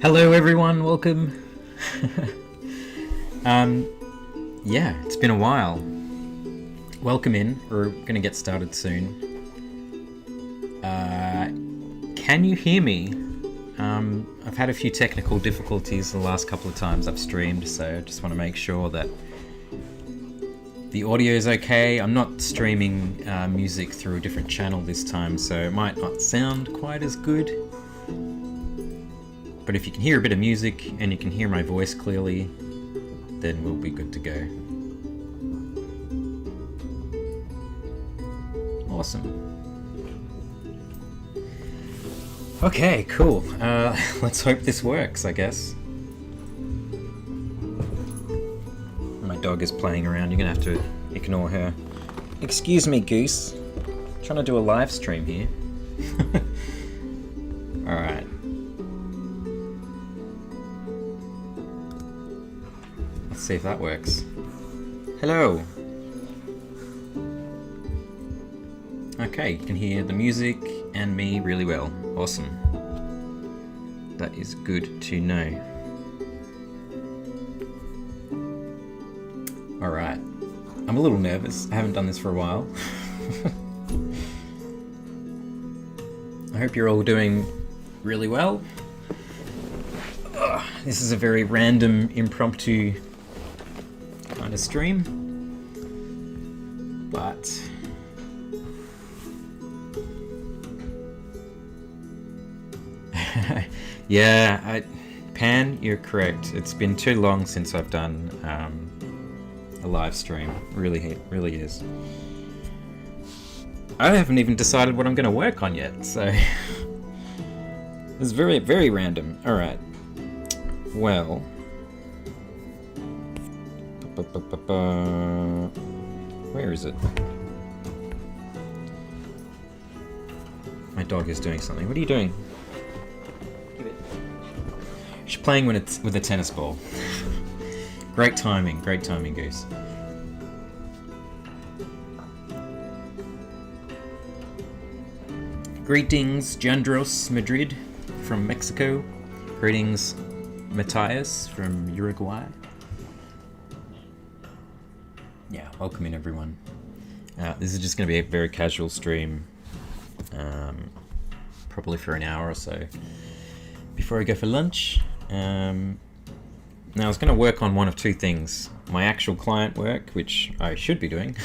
Hello everyone, welcome. Yeah, it's been a while. Welcome in, we're gonna get started soon. Can you hear me? I've had a few technical difficulties the last couple of times I've streamed, so I just want to make sure that the audio is okay. I'm not streaming music through a different channel this time, so it might not sound quite as good. But if you can hear a bit of music and you can hear my voice clearly, then we'll be good to go. Awesome. Okay, cool. Let's hope this works, I guess. My dog is playing around. You're gonna have to ignore her. Excuse me, Goose. I'm trying to do a live stream here. Alright. Let's see if that works. Hello. Okay, you can hear the music and me really well. Awesome. That is good to know. Alright. I'm a little nervous. I haven't done this for a while. I hope you're all doing really well. This is a very random, impromptu kind of stream. But yeah, Pan, you're correct. It's been too long since I've done a live stream. Really is. I haven't even decided what I'm going to work on yet, so it's very, very random. All right. Well, where is it? My dog is doing something. What are you doing? She's playing when it's with a tennis ball. Great timing, Goose. Greetings, Jandros Madrid from Mexico. Greetings, Matthias from Uruguay. Yeah, welcome in everyone. This is just going to be a very casual stream, probably for an hour or so before I go for lunch. Now I was going to work on one of two things: my actual client work, which I should be doing,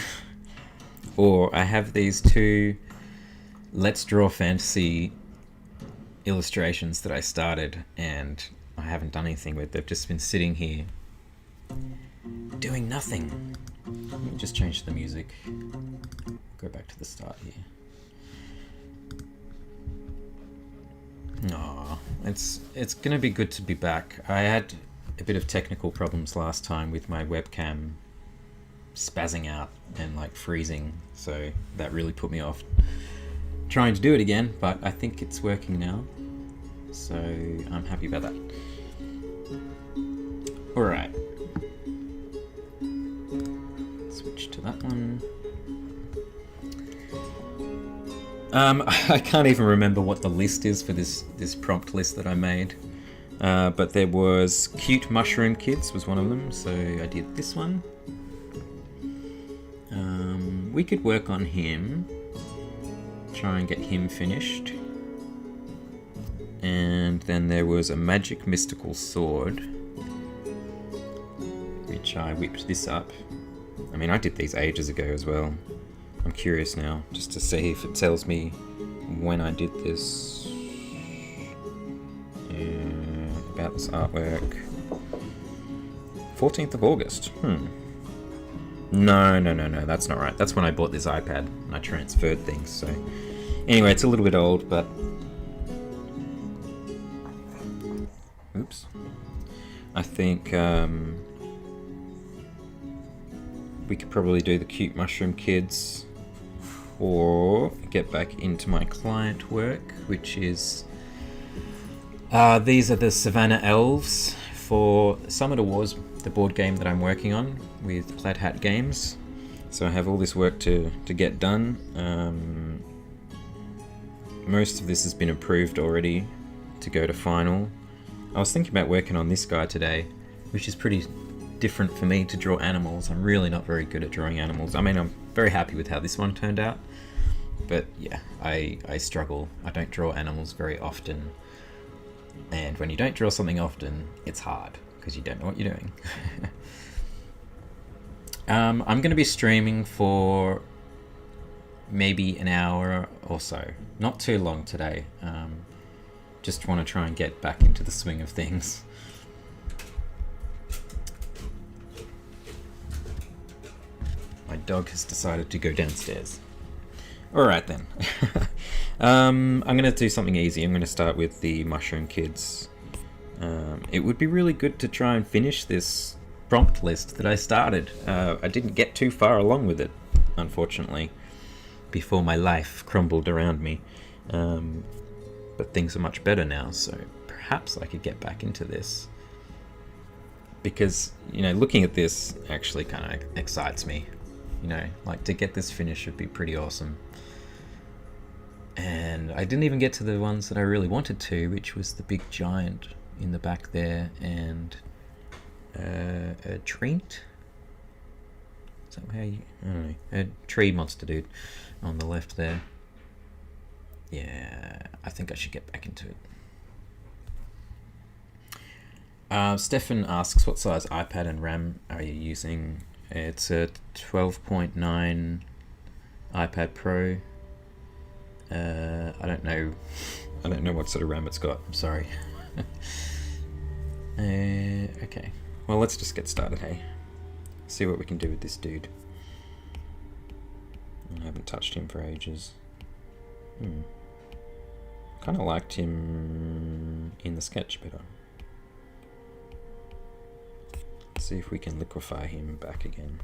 or I have these two Let's Draw Fantasy illustrations that I started and I haven't done anything with. They've just been sitting here doing nothing. Let me just change the music. Go back to the start here. Aw, it's gonna be good to be back. I had a bit of technical problems last time with my webcam spazzing out and like freezing, so that really put me off trying to do it again, but I think it's working now, so I'm happy about that. Alright. Switch to that one. I can't even remember what the list is for this prompt list that I made, but there was Cute Mushroom Kids was one of them, so I did this one. We could work on him, try and get him finished, and then there was a Magic Mystical Sword, which I whipped this up. I mean, I did these ages ago as well. I'm curious now, just to see if it tells me when I did this. About this artwork. 14th of August. No, that's not right. That's when I bought this iPad and I transferred things, so... Anyway, it's a little bit old, but... Oops. I think, we could probably do the Cute Mushroom Kids, or get back into my client work, which is these are the Savannah Elves for Summit Awards, the board game that I'm working on with Plaid Hat Games. So I have all this work to get done. Most of this has been approved already to go to final. I was thinking about working on this guy today, which is pretty different for me to draw animals. I'm really not very good at drawing animals. I mean, I'm very happy with how this one turned out, but yeah, I struggle. I don't draw animals very often, and when you don't draw something often, it's hard because you don't know what you're doing. I'm going to be streaming for maybe an hour or so. Not too long today. Just want to try and get back into the swing of things. My dog has decided to go downstairs. Alright then. I'm going to do something easy. I'm going to start with the Mushroom Kids. It would be really good to try and finish this prompt list that I started. I didn't get too far along with it, unfortunately, before my life crumbled around me. But things are much better now, so perhaps I could get back into this. Because, you know, looking at this actually kind of excites me. You know, like, to get this finish would be pretty awesome. And I didn't even get to the ones that I really wanted to, which was the big giant in the back there, and a treant? Is that how you... I don't know. A tree monster dude on the left there. Yeah, I think I should get back into it. Stefan asks, what size iPad and RAM are you using? It's a 12.9 iPad Pro. I don't know what sort of RAM it's got. I'm sorry. Okay. Well, let's just get started, hey? See what we can do with this dude. I haven't touched him for ages. Kind of liked him in the sketch better. Let's see if we can liquefy him back again.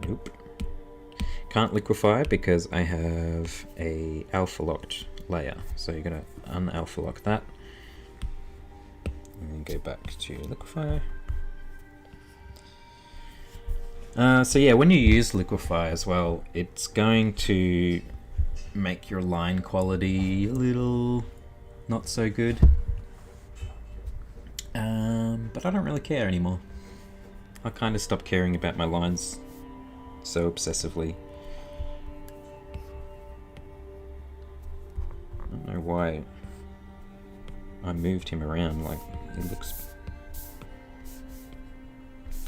Nope. Can't liquefy because I have a alpha locked layer. So you're gonna un-alpha lock that. And then go back to liquefy. So yeah, when you use liquefy as well, it's going to make your line quality a little not so good. But I don't really care anymore. I kind of stopped caring about my lines so obsessively. I don't know why I moved him around, like, he looks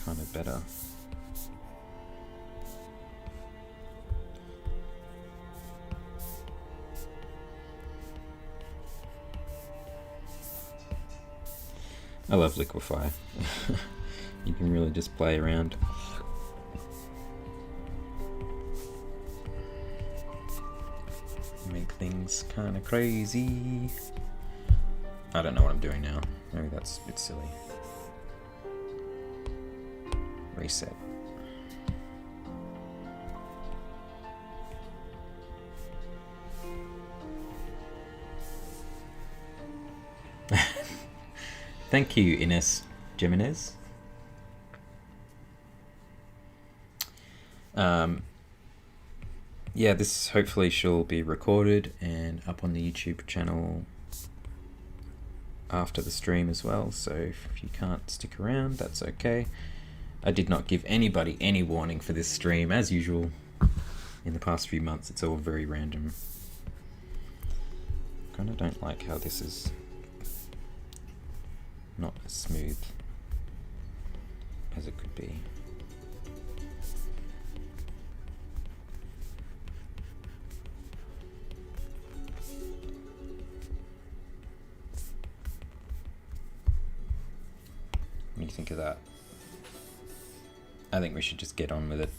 kind of better. I love liquefy. You can really just play around. Make things kind of crazy. I don't know what I'm doing now. Maybe that's a bit silly. Reset. Thank you, Ines Jimenez. Yeah, this hopefully shall be recorded and up on the YouTube channel after the stream as well, so if you can't stick around, that's okay. I did not give anybody any warning for this stream, as usual. In the past few months, it's all very random. Kinda don't like how this is not as smooth as it could be. What do you think of that? I think we should just get on with it.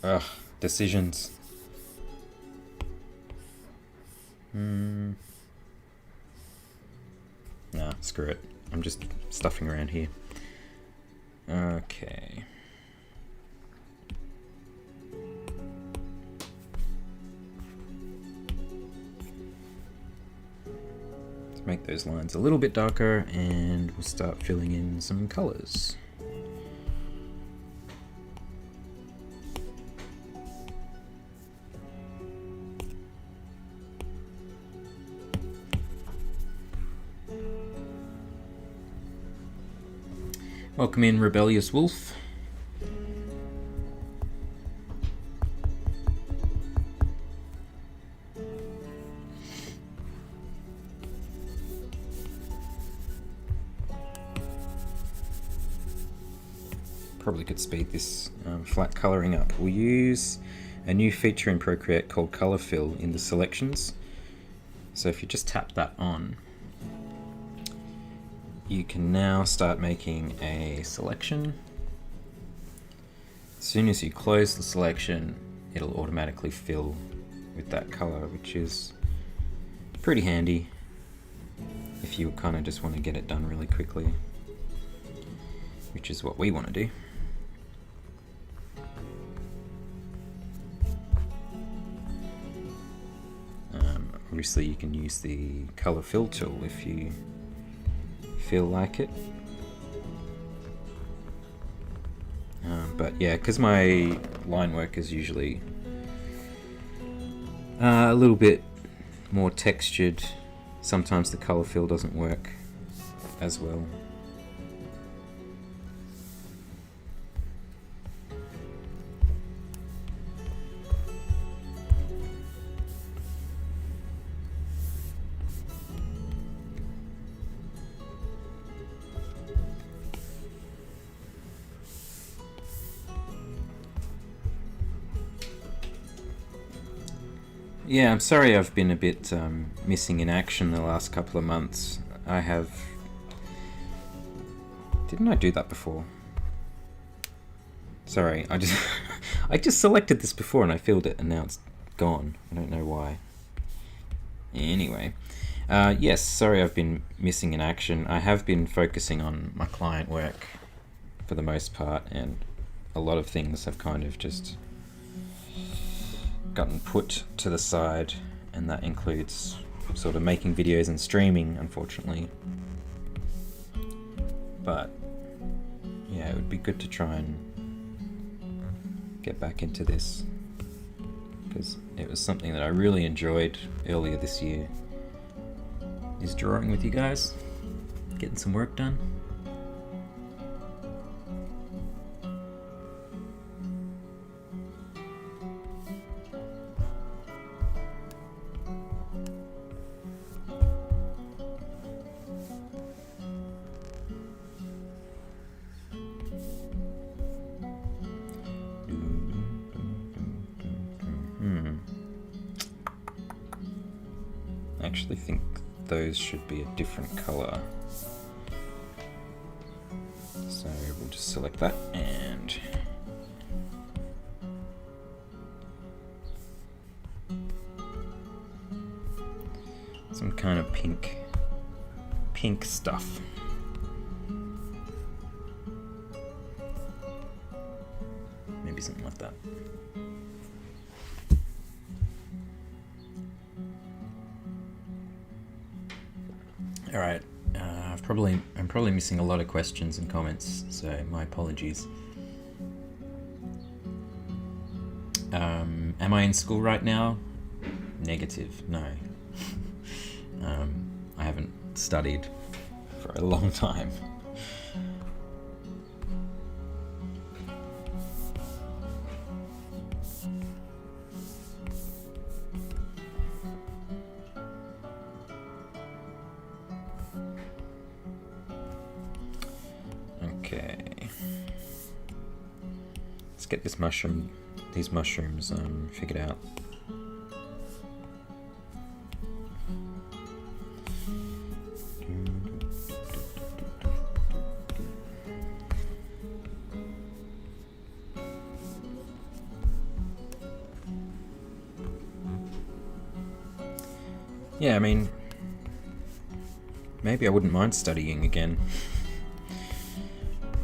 Ugh, decisions. Nah, screw it. I'm just stuffing around here. Okay. Let's make those lines a little bit darker and we'll start filling in some colors. Welcome in, Rebellious Wolf. Probably could speed this flat colouring up. We'll use a new feature in Procreate called Colour Fill in the selections. So if you just tap that on, you can now start making a selection. As soon as you close the selection, it'll automatically fill with that colour, which is pretty handy if you kind of just want to get it done really quickly, which is what we want to do. Obviously you can use the colour fill tool if you feel like it. But yeah, because my line work is usually a little bit more textured, sometimes the colour fill doesn't work as well. Yeah, I'm sorry I've been a bit missing in action the last couple of months. Didn't I do that before? Sorry, I just selected this before and I filled it and now it's gone. I don't know why. Anyway, yes, sorry I've been missing in action. I have been focusing on my client work for the most part, and a lot of things have kind of just gotten put to the side, and that includes sort of making videos and streaming, unfortunately. But yeah, it would be good to try and get back into this, because it was something that I really enjoyed earlier this year, is drawing with you guys, getting some work done. I actually think those should be a different color. So we'll just select that and some kind of pink stuff. Maybe something like that. All right, I'm probably missing a lot of questions and comments, so my apologies. Am I in school right now? Negative, no. I haven't studied for a long time. Okay, let's get these mushrooms figured out. Yeah, I mean, maybe I wouldn't mind studying again.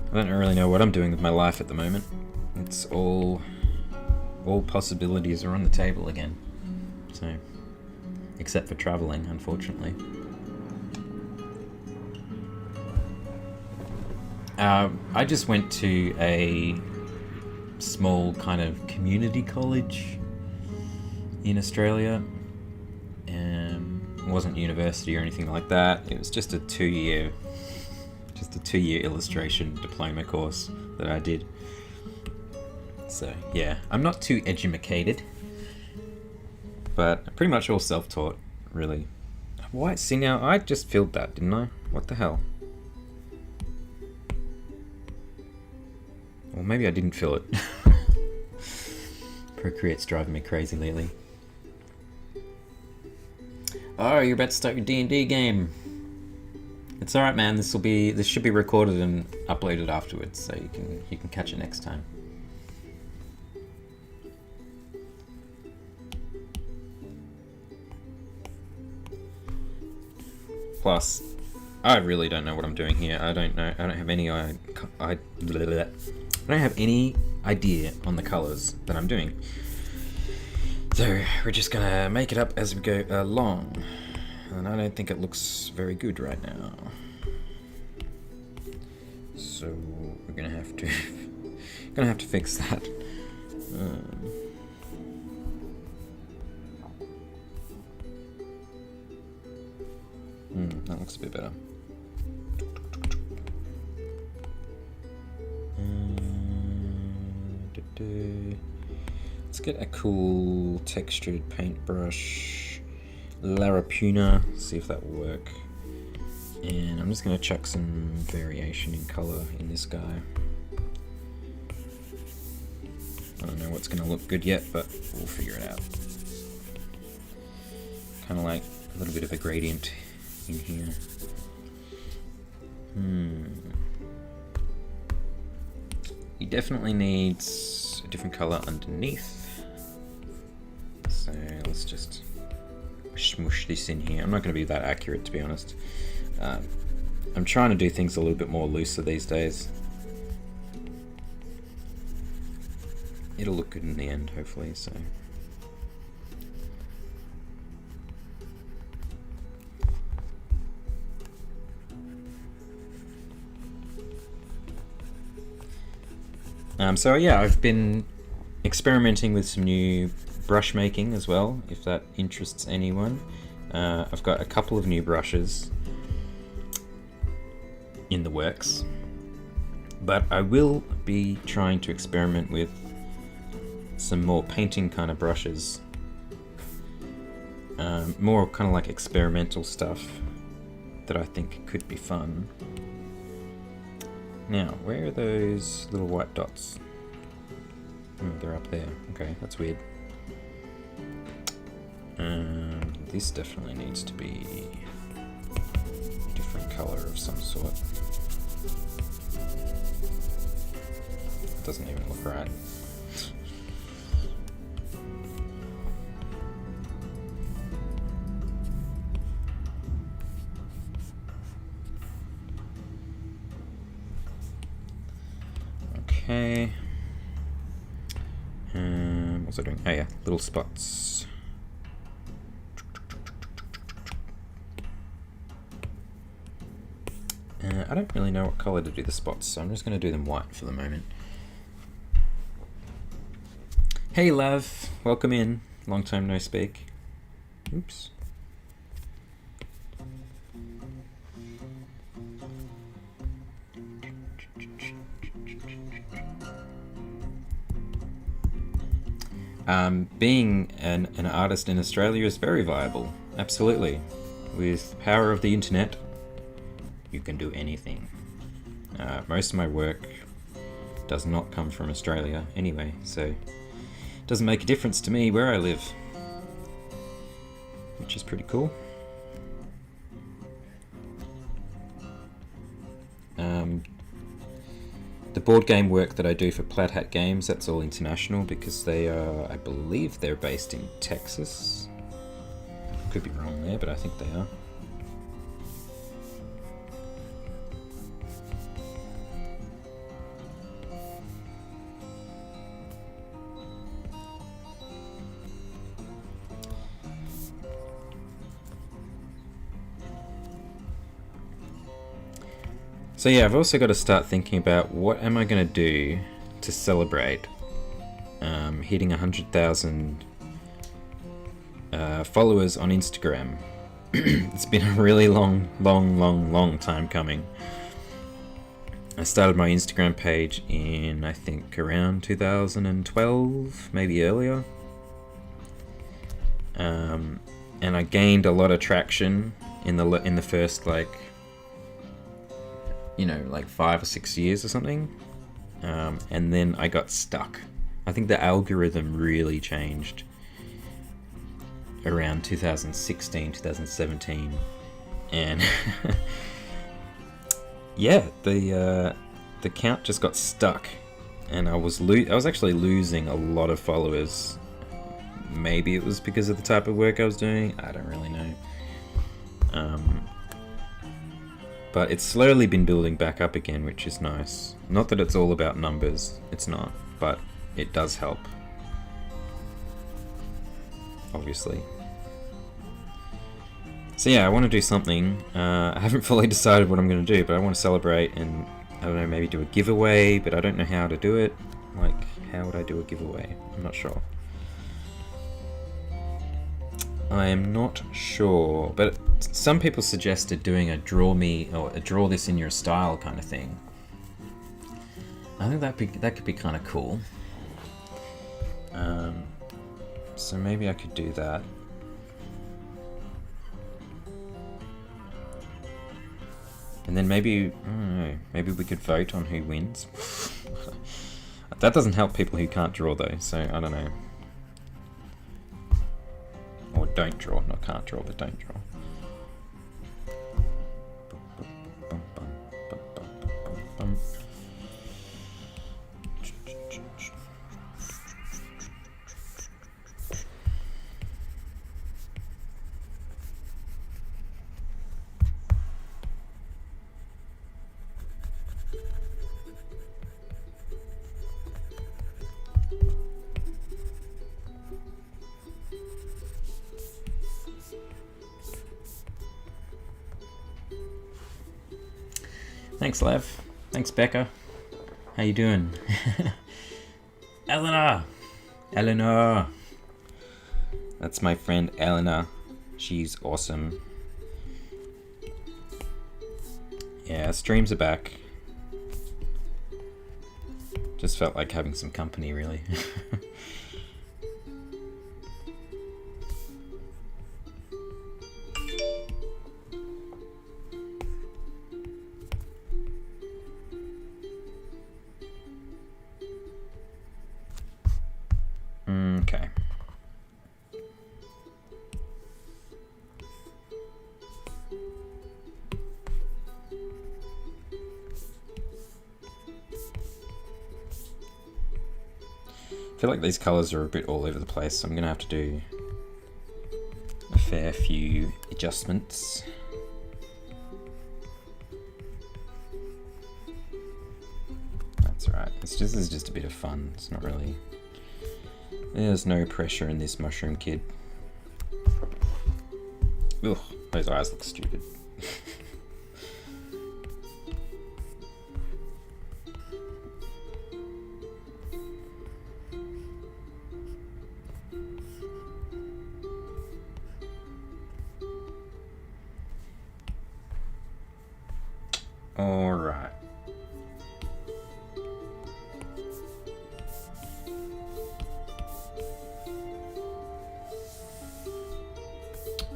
I don't really know what I'm doing with my life at the moment. It's all possibilities are on the table again. So, except for traveling, unfortunately. I just went to a small kind of community college in Australia. It wasn't university or anything like that. It was just a Just a 2-year illustration diploma course that I did. So yeah, I'm not too edumacated, but pretty much all self-taught, really. Why? See, now I just filled that, didn't I? What the hell? Or maybe I didn't fill it. Procreate's driving me crazy lately. Oh, you're about to start your D&D game. It's alright, man. This should be recorded and uploaded afterwards, so you can catch it next time. Plus, I really don't know what I'm doing here. I don't have any idea on the colours that I'm doing. So we're just gonna make it up as we go along. And I don't think it looks very good right now. So we're gonna have to fix that. That looks a bit better. Let's get a cool textured paintbrush. Larapuna, see if that will work. And I'm just going to chuck some variation in color in this guy. I don't know what's going to look good yet, but we'll figure it out. Kind of like a little bit of a gradient in here. He definitely needs a different color underneath. So let's just smoosh this in here. I'm not going to be that accurate, to be honest. I'm trying to do things a little bit more looser these days. It'll look good in the end, hopefully. So. So yeah, I've been experimenting with some new brush making as well, if that interests anyone. I've got a couple of new brushes in the works, but I will be trying to experiment with some more painting kind of brushes, more kind of like experimental stuff that I think could be fun. Now, where are those little white dots? Oh, they're up there. Okay, that's weird. This definitely needs to be a different color of some sort. It doesn't even look right. Okay. What's I doing? Oh yeah, little spots. I don't really know what color to do the spots, so I'm just going to do them white for the moment. Hey Lav, welcome in. Long time no speak. Oops. Being an artist in Australia is very viable. Absolutely. With the power of the internet, you can do anything. Most of my work does not come from Australia anyway, so it doesn't make a difference to me where I live, which is pretty cool. The board game work that I do for Plaid Hat Games, that's all international because they are, I believe they're based in Texas. Could be wrong there, but I think they are. So yeah, I've also got to start thinking about what am I going to do to celebrate hitting 100,000 followers on Instagram. It's been a really long time coming. I started my Instagram page in, I think, around 2012, maybe earlier. And I gained a lot of traction in the first, like 5 or 6 years or something. And then I got stuck. I think the algorithm really changed around 2016, 2017, and yeah, the count just got stuck, and I was actually losing a lot of followers. Maybe it was because of the type of work I was doing. I don't really know. But it's slowly been building back up again, which is nice. Not that it's all about numbers. It's not, but it does help. Obviously. So yeah, I want to do something. I haven't fully decided what I'm going to do, but I want to celebrate and, I don't know, maybe do a giveaway, but I don't know how to do it. Like, how would I do a giveaway? I'm not sure. I am not sure, but some people suggested doing a draw me or a draw this in your style kind of thing. I think that could be kind of cool. So maybe I could do that. And then maybe, I don't know, maybe we could vote on who wins. That doesn't help people who can't draw though, so I don't know. Or don't draw, not can't draw, but don't draw. Thanks, Lev. Thanks, Becca. How you doing? Eleanor! Eleanor! That's my friend Eleanor. She's awesome. Yeah, streams are back. Just felt like having some company, really. Okay. I feel like these colours are a bit all over the place, so I'm going to have to do a fair few adjustments. That's alright. This is just a bit of fun. It's not really... There's no pressure in this mushroom kid. Ugh, those eyes look stupid. All right.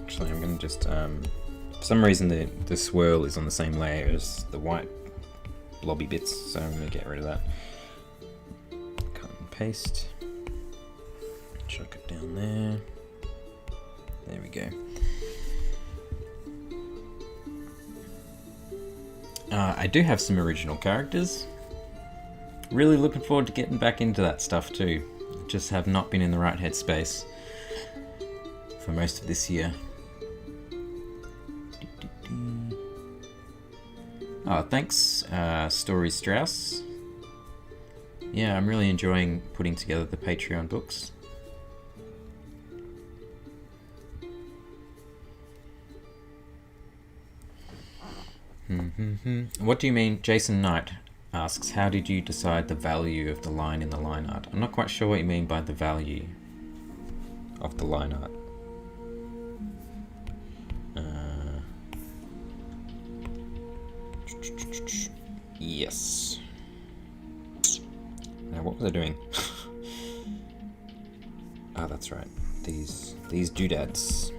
Actually, I'm going to just, for some reason the swirl is on the same layer as the white blobby bits, so I'm going to get rid of that. Cut and paste. Chuck it down there. There we go. I do have some original characters. Really looking forward to getting back into that stuff too. Just have not been in the right headspace for most of this year. Oh, thanks, Story Strauss. Yeah, I'm really enjoying putting together the Patreon books. What do you mean? Jason Knight asks, how did you decide the value of the line in the line art? I'm not quite sure what you mean by the value of the line art. Yes. Now what was I doing? Oh, that's right. These doodads.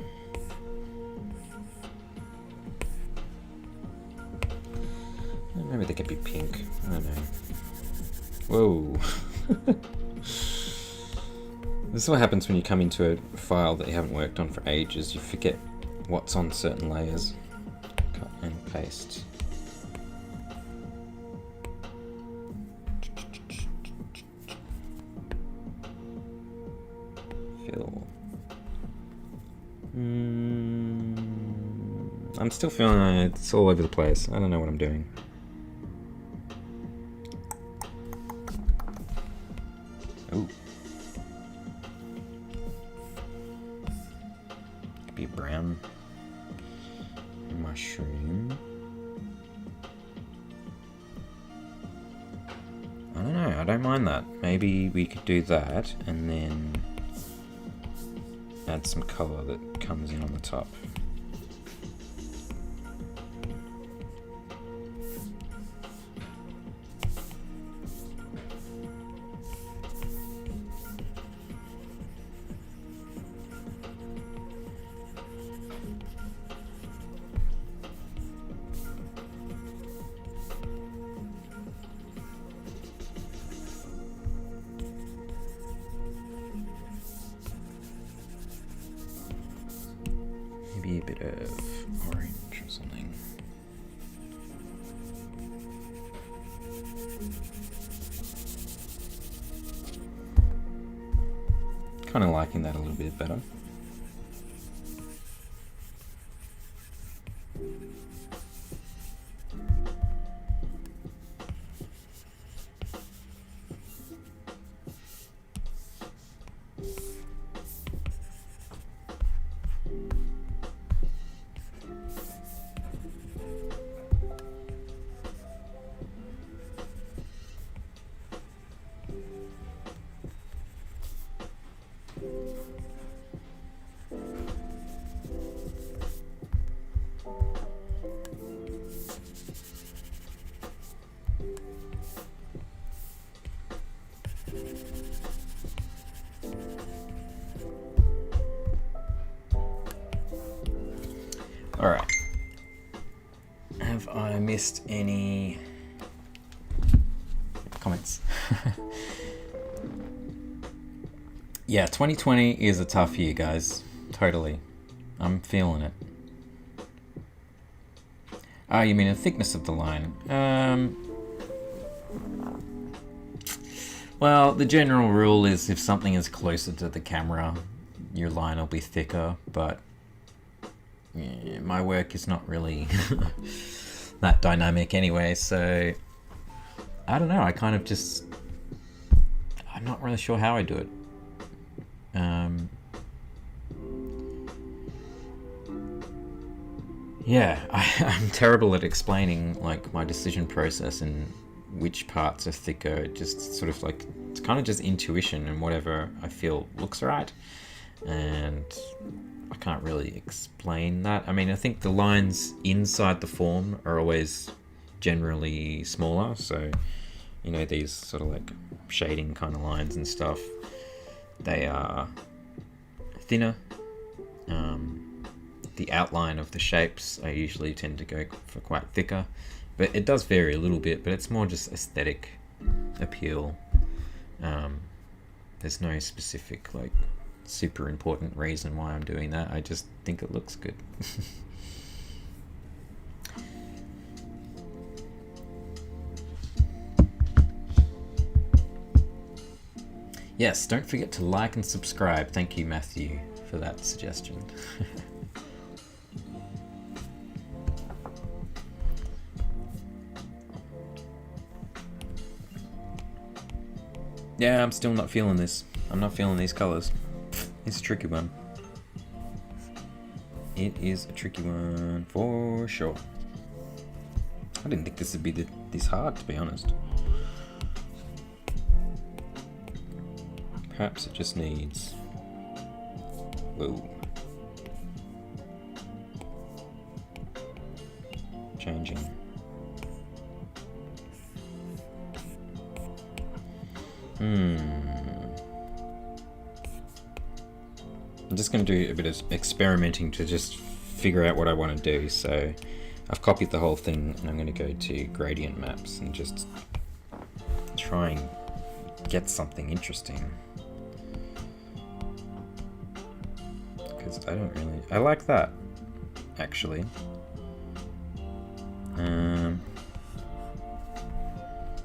Maybe they could be pink. I don't know. Whoa. This is what happens when you come into a file that you haven't worked on for ages. You forget what's on certain layers. Cut and paste. Fill. I'm still feeling it's all over the place. I don't know what I'm doing. Ooh. Could be brown mushroom. I don't know, I don't mind that. Maybe we could do that and then add some colour that comes in on the top. Maybe a bit of orange or something. Kind of liking that a little bit better. Alright. Have I missed any comments? Yeah, 2020 is a tough year, guys. Totally. I'm feeling it. Oh, you mean the thickness of the line? Well, the general rule is if something is closer to the camera, your line will be thicker, but yeah, my work is not really that dynamic anyway, so I don't know, I kind of just, I'm not really sure how I do it. Yeah, I'm terrible at explaining like my decision process and which parts are thicker. It just sort of like, it's kind of just intuition and whatever I feel looks right, and I can't really explain that. I mean, I think the lines inside the form are always generally smaller, so you know, these sort of like shading kind of lines and stuff, they are thinner. The outline of the shapes I usually tend to go for quite thicker, but it does vary a little bit, but it's more just aesthetic appeal. There's no specific like super important reason why I'm doing that. I just think it looks good. Yes, don't forget to like and subscribe. Thank you, Matthew, for that suggestion. Yeah, I'm still not feeling this. I'm not feeling these colors. It's a tricky one. It is a tricky one for sure. I didn't think this would be this hard, to be honest. Perhaps it just needs... Whoa. Changing. I'm just going to do a bit of experimenting to just figure out what I want to do. So I've copied the whole thing and I'm going to go to gradient maps and just try and get something interesting. Because I like that, actually.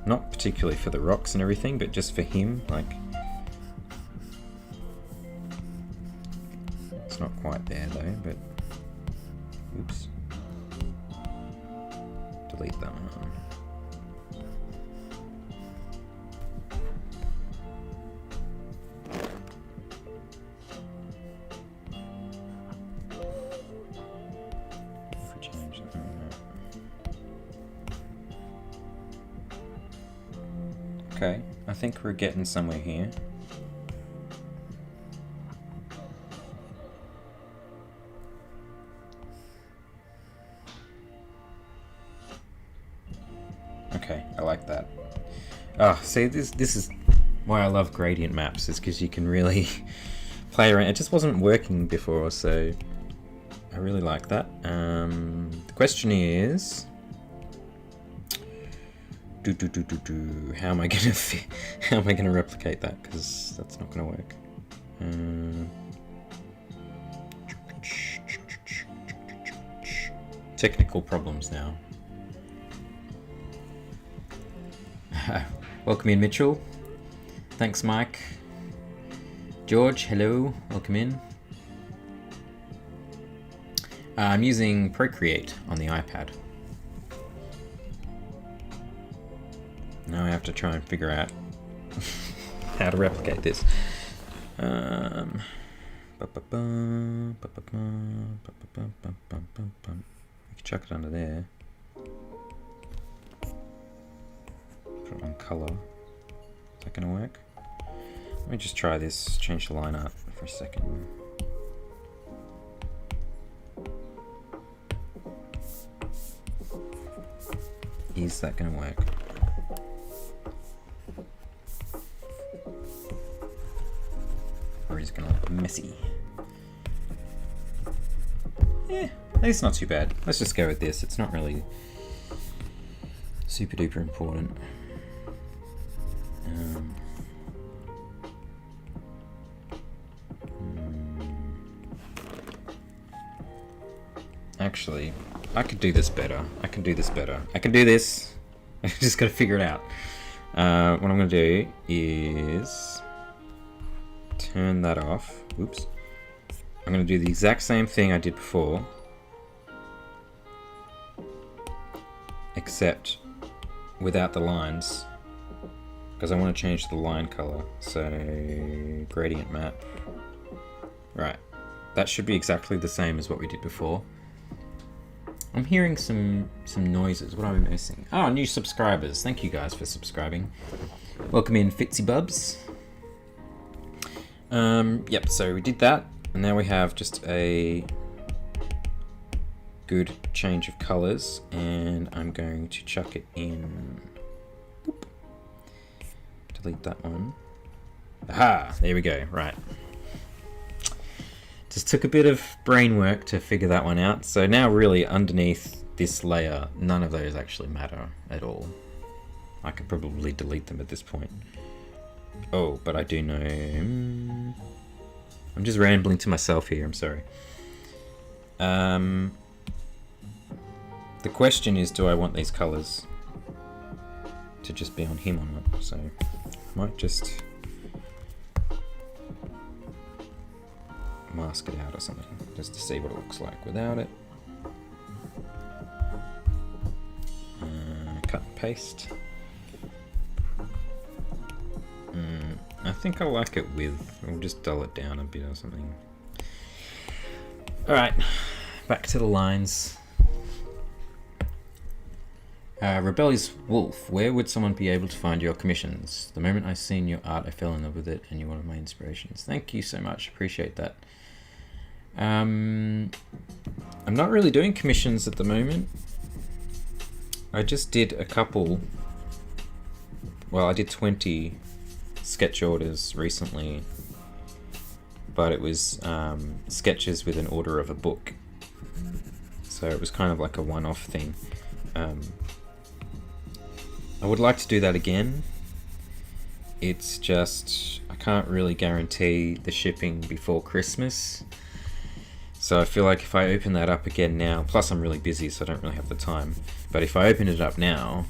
Not particularly for the rocks and everything, but just for him, like, it's not quite there though, but, oops, delete that one. If we change that, okay, I think we're getting somewhere here. Okay, I like that. Oh, see, this is why I love gradient maps, is because you can really play around. It just wasn't working before, so I really like that. The question is, how am I gonna replicate that? Because that's not gonna work. Technical problems now. Welcome in, Mitchell. Thanks, Mike. George, hello. Welcome in. I'm using Procreate on the iPad. Now I have to try and figure out how to replicate this. We can chuck it under there. Put it on color. Is that going to work? Let me just try this. Change the line art for a second. Is that going to work? Or is it going to look messy? Yeah, it's not too bad. Let's just go with this. It's not really super duper important. Actually, I could do this better. I can do this better. I can do this. I just gotta figure it out. What I'm gonna do is turn that off. Oops. I'm gonna do the exact same thing I did before, except without the lines, because I want to change the line color. So gradient map. Right. That should be exactly the same as what we did before. I'm hearing some noises. What am I missing? Oh, new subscribers. Thank you guys for subscribing. Welcome in, Fitzy Bubs. Yep, so we did that, and now we have just a good change of colors, and I'm going to chuck it in. Boop. Delete that one. Aha, there we go. Right. Just took a bit of brain work to figure that one out. So now really underneath this layer, none of those actually matter at all. I could probably delete them at this point. Oh, but I do know... I'm just rambling to myself here, I'm sorry. The question is, do I want these colors to just be on him or not? So I might just mask it out or something, just to see what it looks like without it. Cut and paste. I think I like it with. We'll just dull it down a bit or something. Alright, back to the lines. Rebellious Wolf, where would someone be able to find your commissions? The moment I seen your art, I fell in love with it, and you're one of my inspirations. Thank you so much, appreciate that. I'm not really doing commissions at the moment. I just did a couple. Well, I did 20 sketch orders recently, but it was sketches with an order of a book. So it was kind of like a one-off thing. I would like to do that again. It's just, I can't really guarantee the shipping before Christmas. So I feel like if I open that up again now, plus I'm really busy so I don't really have the time, but if I open it up now,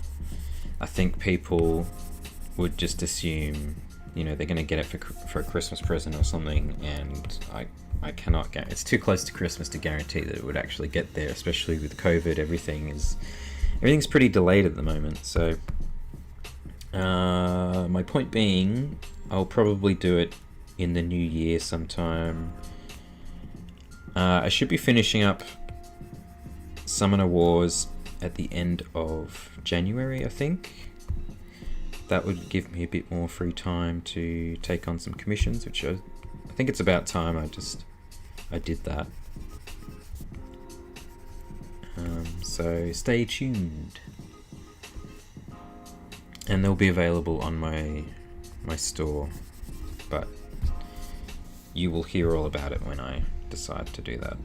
I think people would just assume, you know, they're going to get it for a Christmas present or something, and I cannot guarantee. It's too close to Christmas to guarantee that it would actually get there, especially with COVID. Everything's pretty delayed at the moment. So my point being, I'll probably do it in the new year sometime. I should be finishing up Summoner Wars at the end of January, I think. That would give me a bit more free time to take on some commissions, which I think it's about time I did that. So stay tuned. And they'll be available on my store, but you will hear all about it when I decide to do that.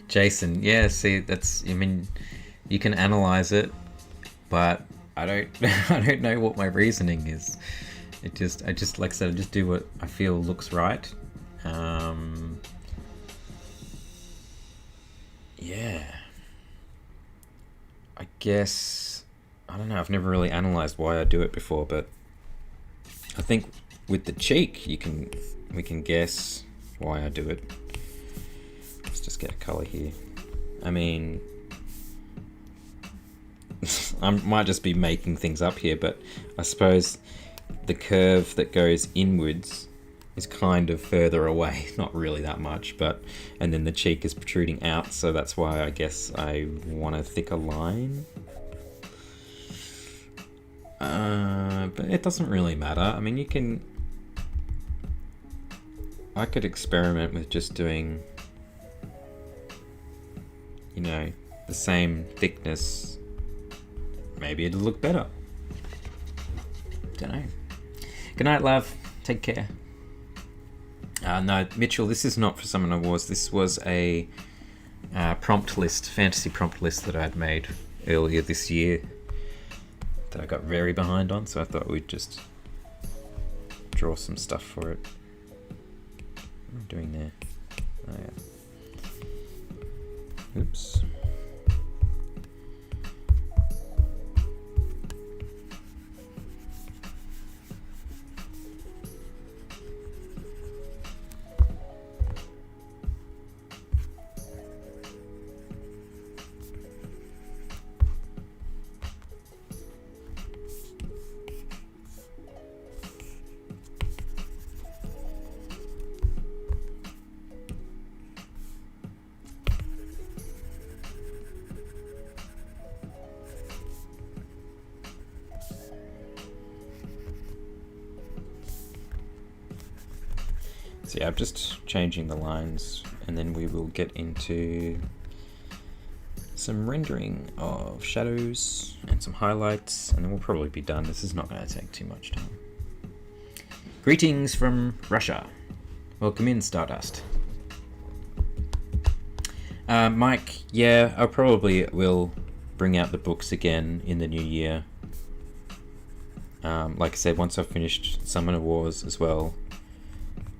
Jason, yeah, see, I mean, you can analyze it, but I don't know what my reasoning is. I just, like I said, I just do what I feel looks right. Yeah. I guess, I don't know, I've never really analyzed why I do it before, but I think with the cheek, we can guess why I do it. Let's just get a color here. I mean, I might just be making things up here, but I suppose the curve that goes inwards is kind of further away, not really that much, and then the cheek is protruding out, so that's why I guess I want a thicker line. But it doesn't really matter. I mean, I could experiment with just doing, you know, the same thickness. Maybe it'll look better. Don't know. Good night, love. Take care. No, Mitchell, this is not for Summoner Wars. This was a fantasy prompt list that I'd made earlier this year that I got very behind on, so I thought we'd just draw some stuff for it. What am I doing there? Oh, yeah. Oops. So yeah, I'm just changing the lines, and then we will get into some rendering of shadows and some highlights, and then we'll probably be done. This is not going to take too much time. Greetings from Russia. Welcome in, Stardust. Mike, yeah, I probably will bring out the books again in the new year. Like I said, once I've finished Summoner Wars as well,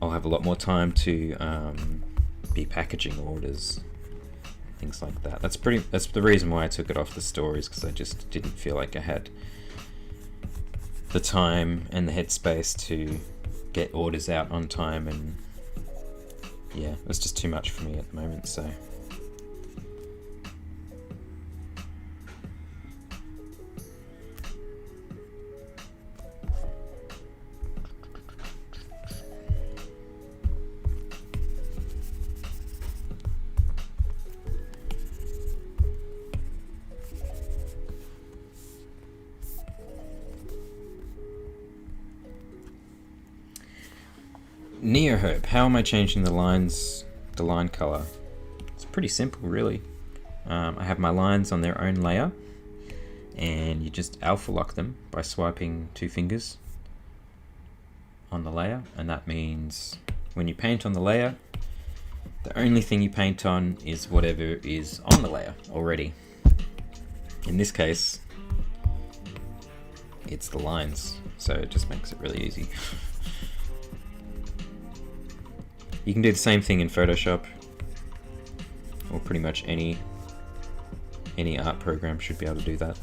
I'll have a lot more time to be packaging orders, things like that. That's the reason why I took it off the stories, because I just didn't feel like I had the time and the headspace to get orders out on time, and yeah, it's just too much for me at the moment. So Neohope. How am I changing the lines, the line color? It's pretty simple, really. I have my lines on their own layer, and you just alpha lock them by swiping 2 fingers on the layer, and that means when you paint on the layer, the only thing you paint on is whatever is on the layer already. In this case, it's the lines, so it just makes it really easy. You can do the same thing in Photoshop, or pretty much any art program should be able to do that.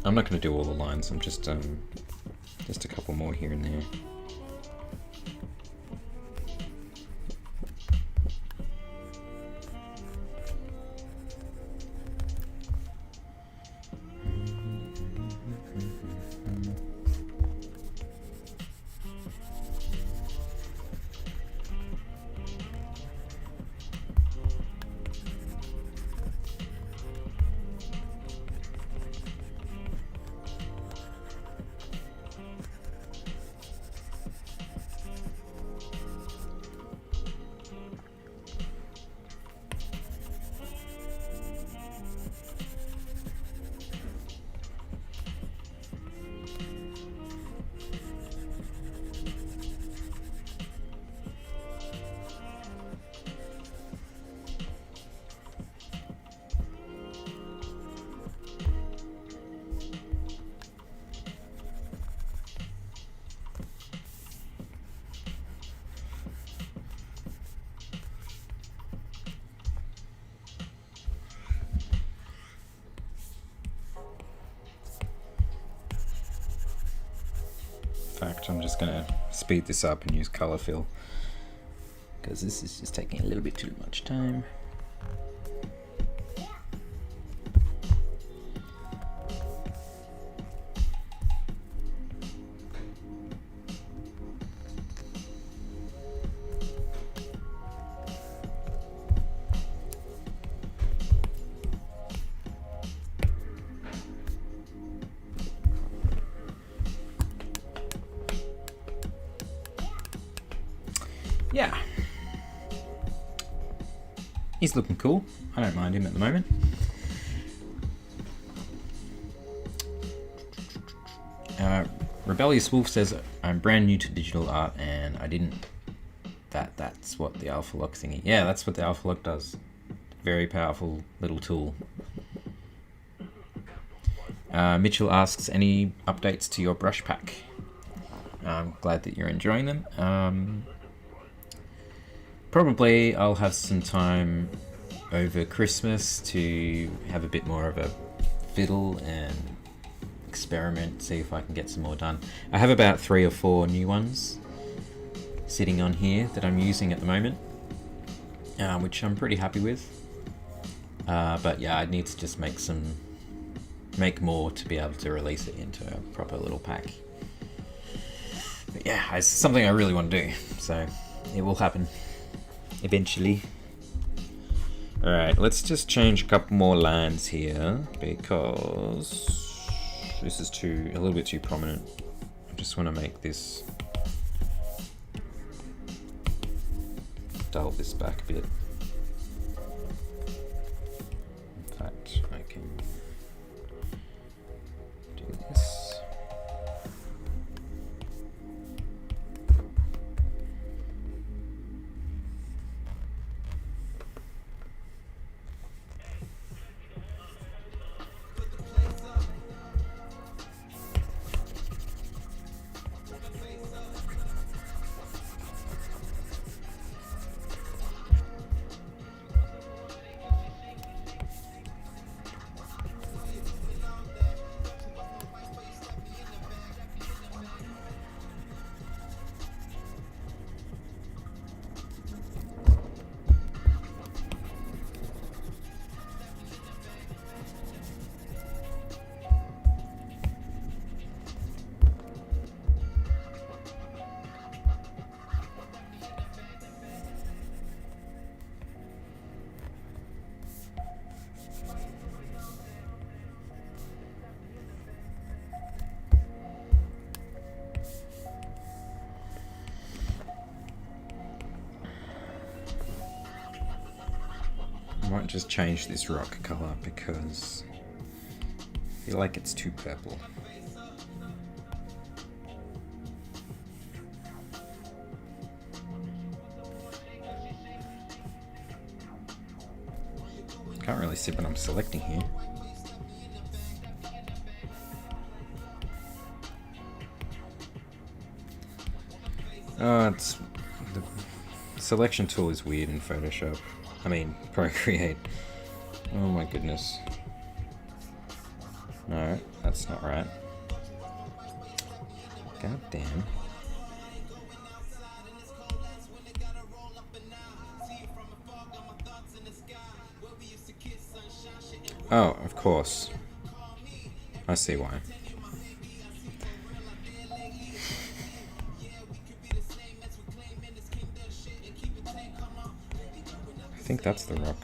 I'm not going to do all the lines, I'm just a couple more here and there. In fact, I'm just going to speed this up and use color fill, because this is just taking a little bit too much time. Yeah, he's looking cool. I don't mind him at the moment. Rebellious Wolf says, I'm brand new to digital art and I didn't... That's what the alpha lock thingy... Yeah, that's what the alpha lock does. Very powerful little tool. Mitchell asks, any updates to your brush pack? I'm glad that you're enjoying them. Probably I'll have some time over Christmas to have a bit more of a fiddle and experiment, see if I can get some more done. I have about 3 or 4 new ones sitting on here that I'm using at the moment, which I'm pretty happy with. But yeah, I need to just make more to be able to release it into a proper little pack. But yeah, it's something I really want to do, so it will happen eventually. Alright, let's just change a couple more lines here because this is a little bit too prominent. I just want to make this, dial this back a bit. In fact, I can do this. might just change this rock color because I feel like it's too purple. Can't really see what I'm selecting here. It's the selection tool is weird in Photoshop. I mean, Procreate. Oh my goodness. No, that's not right. God damn. Oh, of course. I see why. I think that's the rock.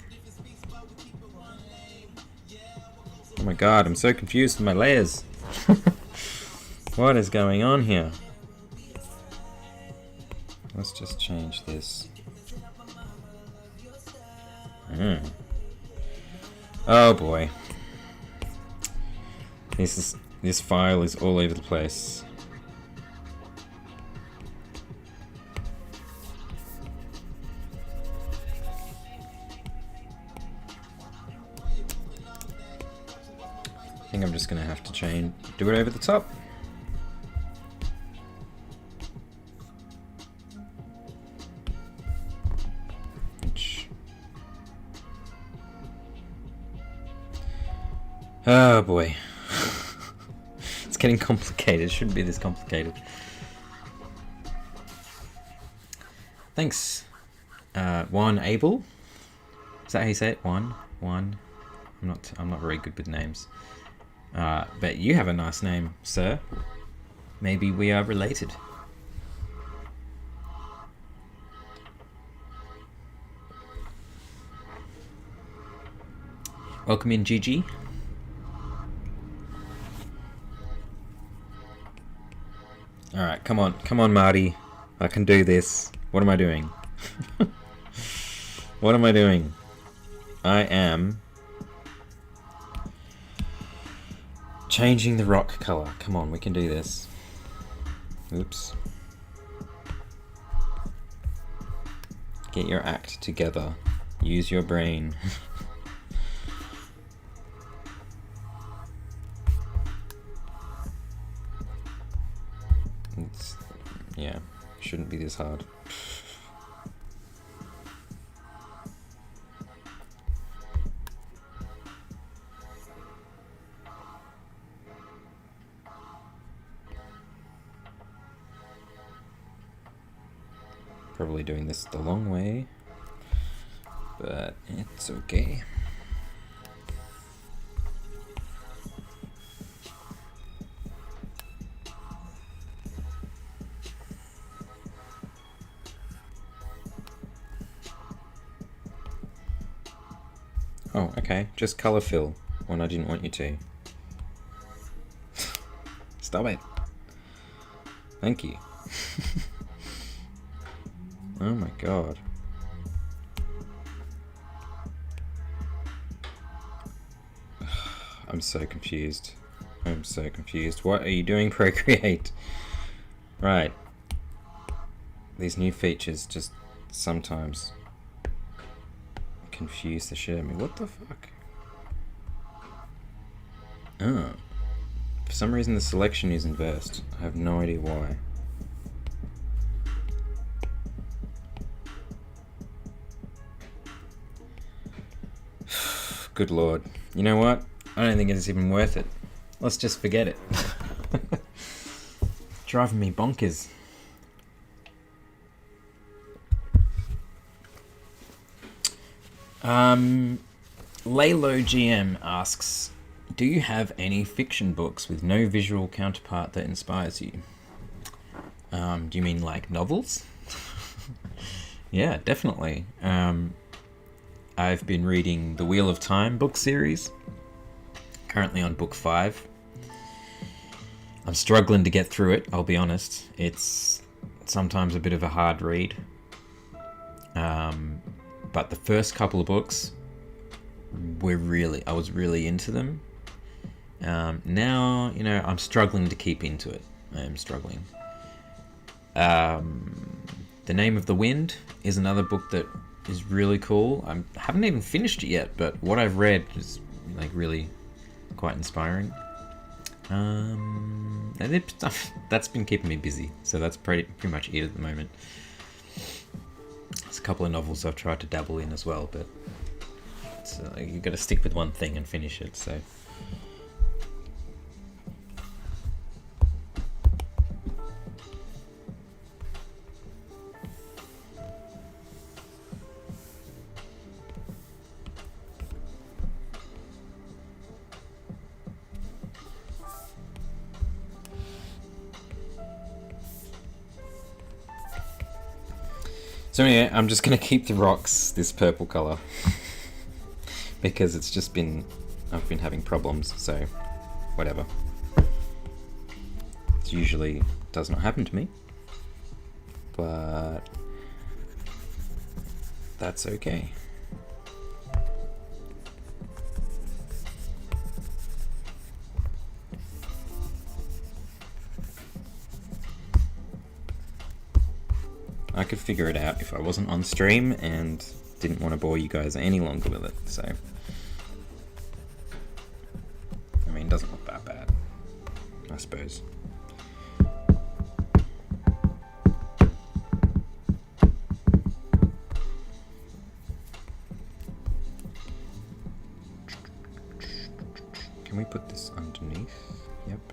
Oh my god, I'm so confused with my layers. What is going on here? Let's just change this. Oh boy. This file is all over the place. I think I'm just gonna have to do it over the top. Oh boy. It's getting complicated. It shouldn't be this complicated. Thanks. Abel. Is that how you say it? One. I'm not very good with names. But you have a nice name, sir. Maybe we are related. Welcome in, Gigi. Alright, come on, Marty. I can do this. What am I doing? What am I doing? I am changing the rock color. Come on, we can do this. Oops. Get your act together. Use your brain. Yeah, shouldn't be this hard. Probably doing this the long way, but it's okay. Oh, okay. Just color fill when I didn't want you to. Stop it. Thank you. Oh my god. I'm so confused. I'm so confused. What are you doing, Procreate? Right. These new features just sometimes confuse the shit out of me. What the fuck? Oh. For some reason the selection is inversed. I have no idea why. Good lord. You know what? I don't think it's even worth it. Let's just forget it. Driving me bonkers. Laylo GM asks, do you have any fiction books with no visual counterpart that inspires you? Do you mean like novels? Yeah, definitely. I've been reading the Wheel of Time book series. Currently on book 5. I'm struggling to get through it, I'll be honest. It's sometimes a bit of a hard read. But the first couple of books I was really into them. Now, I'm struggling to keep into it. I am struggling. The Name of the Wind is another book that is really cool. I haven't even finished it yet, but what I've read is like really quite inspiring. And that's been keeping me busy, so that's pretty much it at the moment. There's a couple of novels I've tried to dabble in as well, but you got to stick with one thing and finish it. So. So anyway, I'm just going to keep the rocks this purple colour because I've been having problems, so whatever. It usually does not happen to me, but that's okay. I could figure it out if I wasn't on stream and didn't want to bore you guys any longer with it, so. I mean, it doesn't look that bad, I suppose. Can we put this underneath? Yep.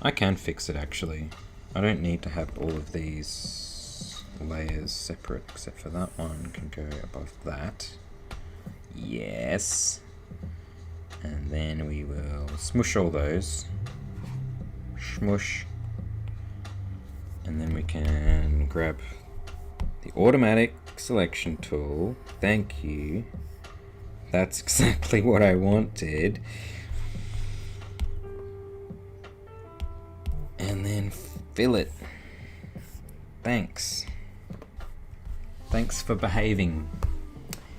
I can fix it actually. I don't need to have all of these layers separate, except for that one can go above that. Yes. And then we will smush all those. Smush. And then we can grab the automatic selection tool. Thank you. That's exactly what I wanted. And then fill it. Thanks. Thanks for behaving.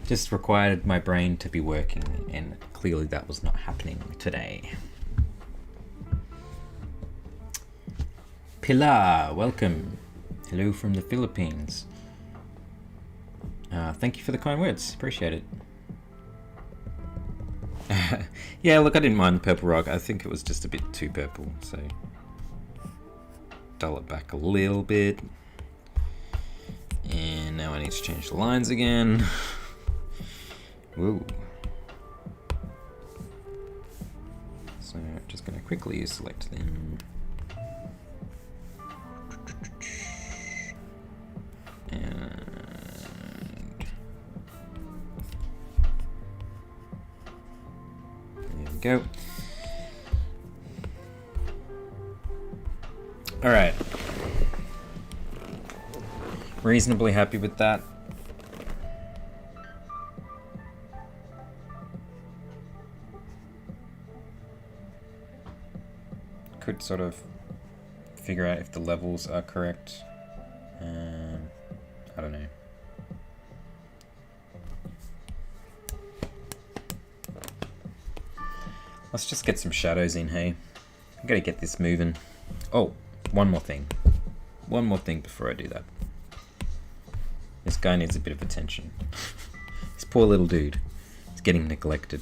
Just required my brain to be working, and clearly that was not happening today. Pilar, welcome. Hello from the Philippines. Thank you for the kind words. Appreciate it. Yeah, look, I didn't mind the purple rock. I think it was just a bit too purple, so dull it back a little bit. And now I need to change the lines again. Whoa. So just going to quickly select them. And there we go. All right. Reasonably happy with that. Could sort of figure out if the levels are correct. I don't know. Let's just get some shadows in, hey? I gotta get this moving. Oh, one more thing. One more thing before I do that. This guy needs a bit of attention. This poor little dude. He's getting neglected.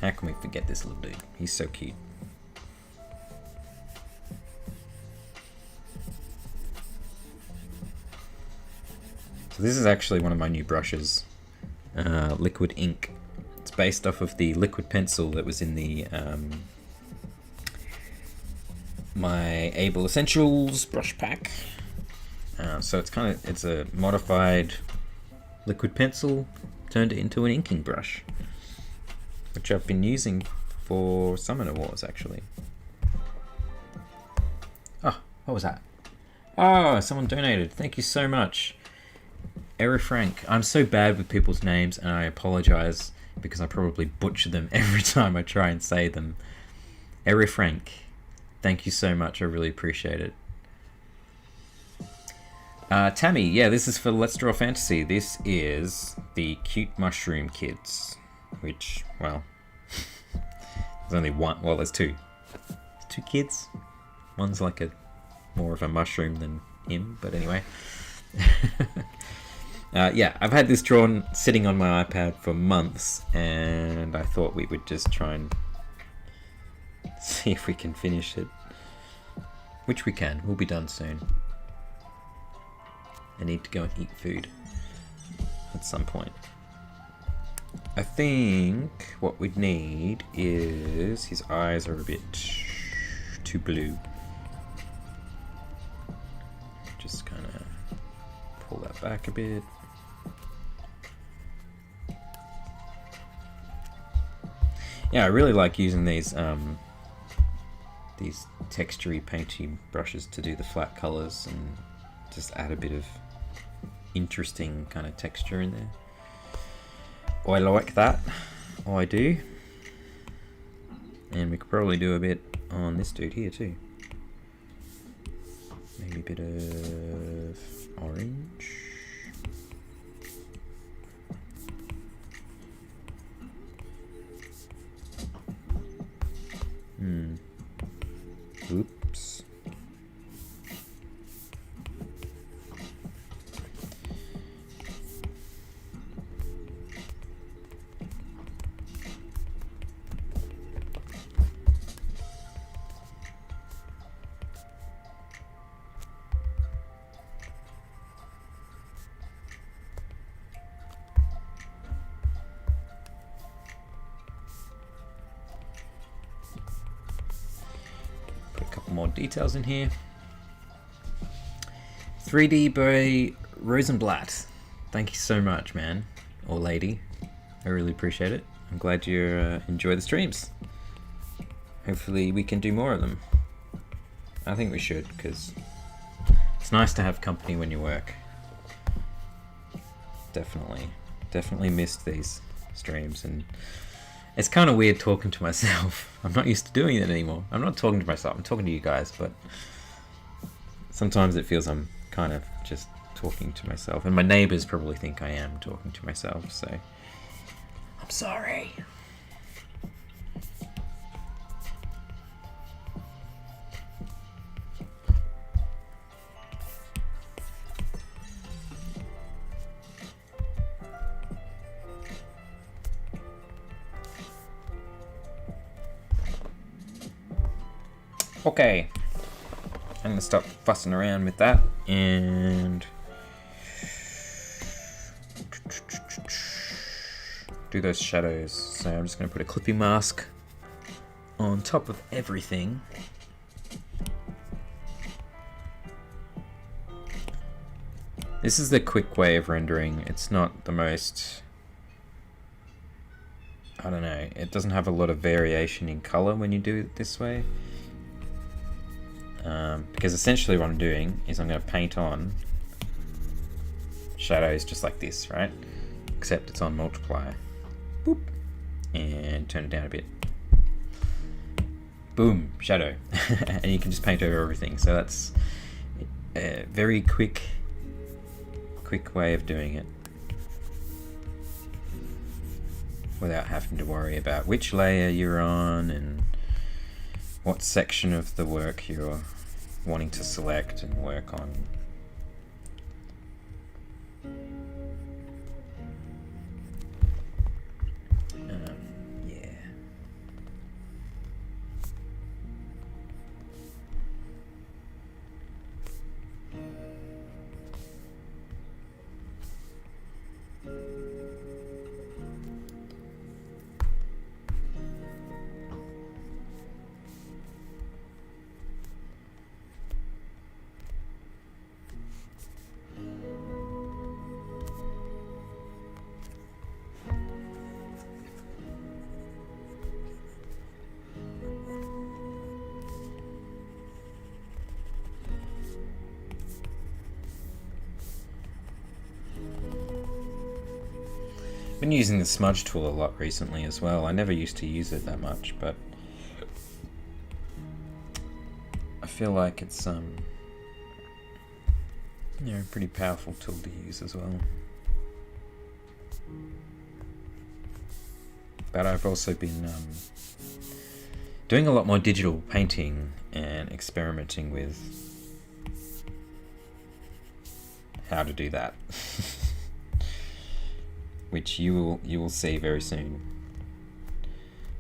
How can we forget this little dude? He's so cute. So this is actually one of my new brushes. Liquid ink. It's based off of the liquid pencil that was in the my Abel Essentials brush pack. So it's a modified liquid pencil turned it into an inking brush, which I've been using for Summoner Wars actually. Oh, what was that? Oh, someone donated. Thank you so much. Eric Frank. I'm so bad with people's names and I apologize because I probably butcher them every time I try and say them. Eric Frank. Thank you so much. I really appreciate it. Tammy, yeah, this is for Let's Draw Fantasy. This is the Cute Mushroom Kids, which, well, there's only one. Well, there's two. There's two kids. One's like a more of a mushroom than him, but anyway. Yeah, I've had this drawn sitting on my iPad for months, and I thought we would just try and see if we can finish it. Which we can. We'll be done soon. I need to go and eat food at some point. I think what we'd need is his eyes are a bit too blue. Just kind of pull that back a bit. Yeah, I really like using these textury, painty brushes to do the flat colors and just add a bit of interesting kind of texture in there. Oh, I like that. Oh, I do. And we could probably do a bit on this dude here too. Maybe a bit of orange. Oops. More details in here. 3D by Rosenblatt. Thank you so much, man, or lady. I really appreciate it. I'm glad you enjoy the streams. Hopefully we can do more of them. I think we should, because it's nice to have company when you work. Definitely missed these streams, and it's kind of weird talking to myself. I'm not used to doing it anymore. I'm not talking to myself, I'm talking to you guys, but sometimes it feels I'm kind of just talking to myself. And my neighbors probably think I am talking to myself, so I'm sorry. Okay, I'm gonna stop fussing around with that and do those shadows. So I'm just gonna put a clipping mask on top of everything. This is the quick way of rendering. It's not the most, I don't know, it doesn't have a lot of variation in color when you do it this way. Because essentially what I'm doing is I'm going to paint on shadows just like this, right? Except it's on multiply. Boop. And turn it down a bit. Boom, shadow. And you can just paint over everything. So that's a very quick way of doing it, without having to worry about which layer you're on and what section of the work you're wanting to select and work on. Yeah. Been using the smudge tool a lot recently as well. I never used to use it that much, but feel like it's you know, a pretty powerful tool to use as well. But I've also been doing a lot more digital painting and experimenting with how to do that, which you will see very soon.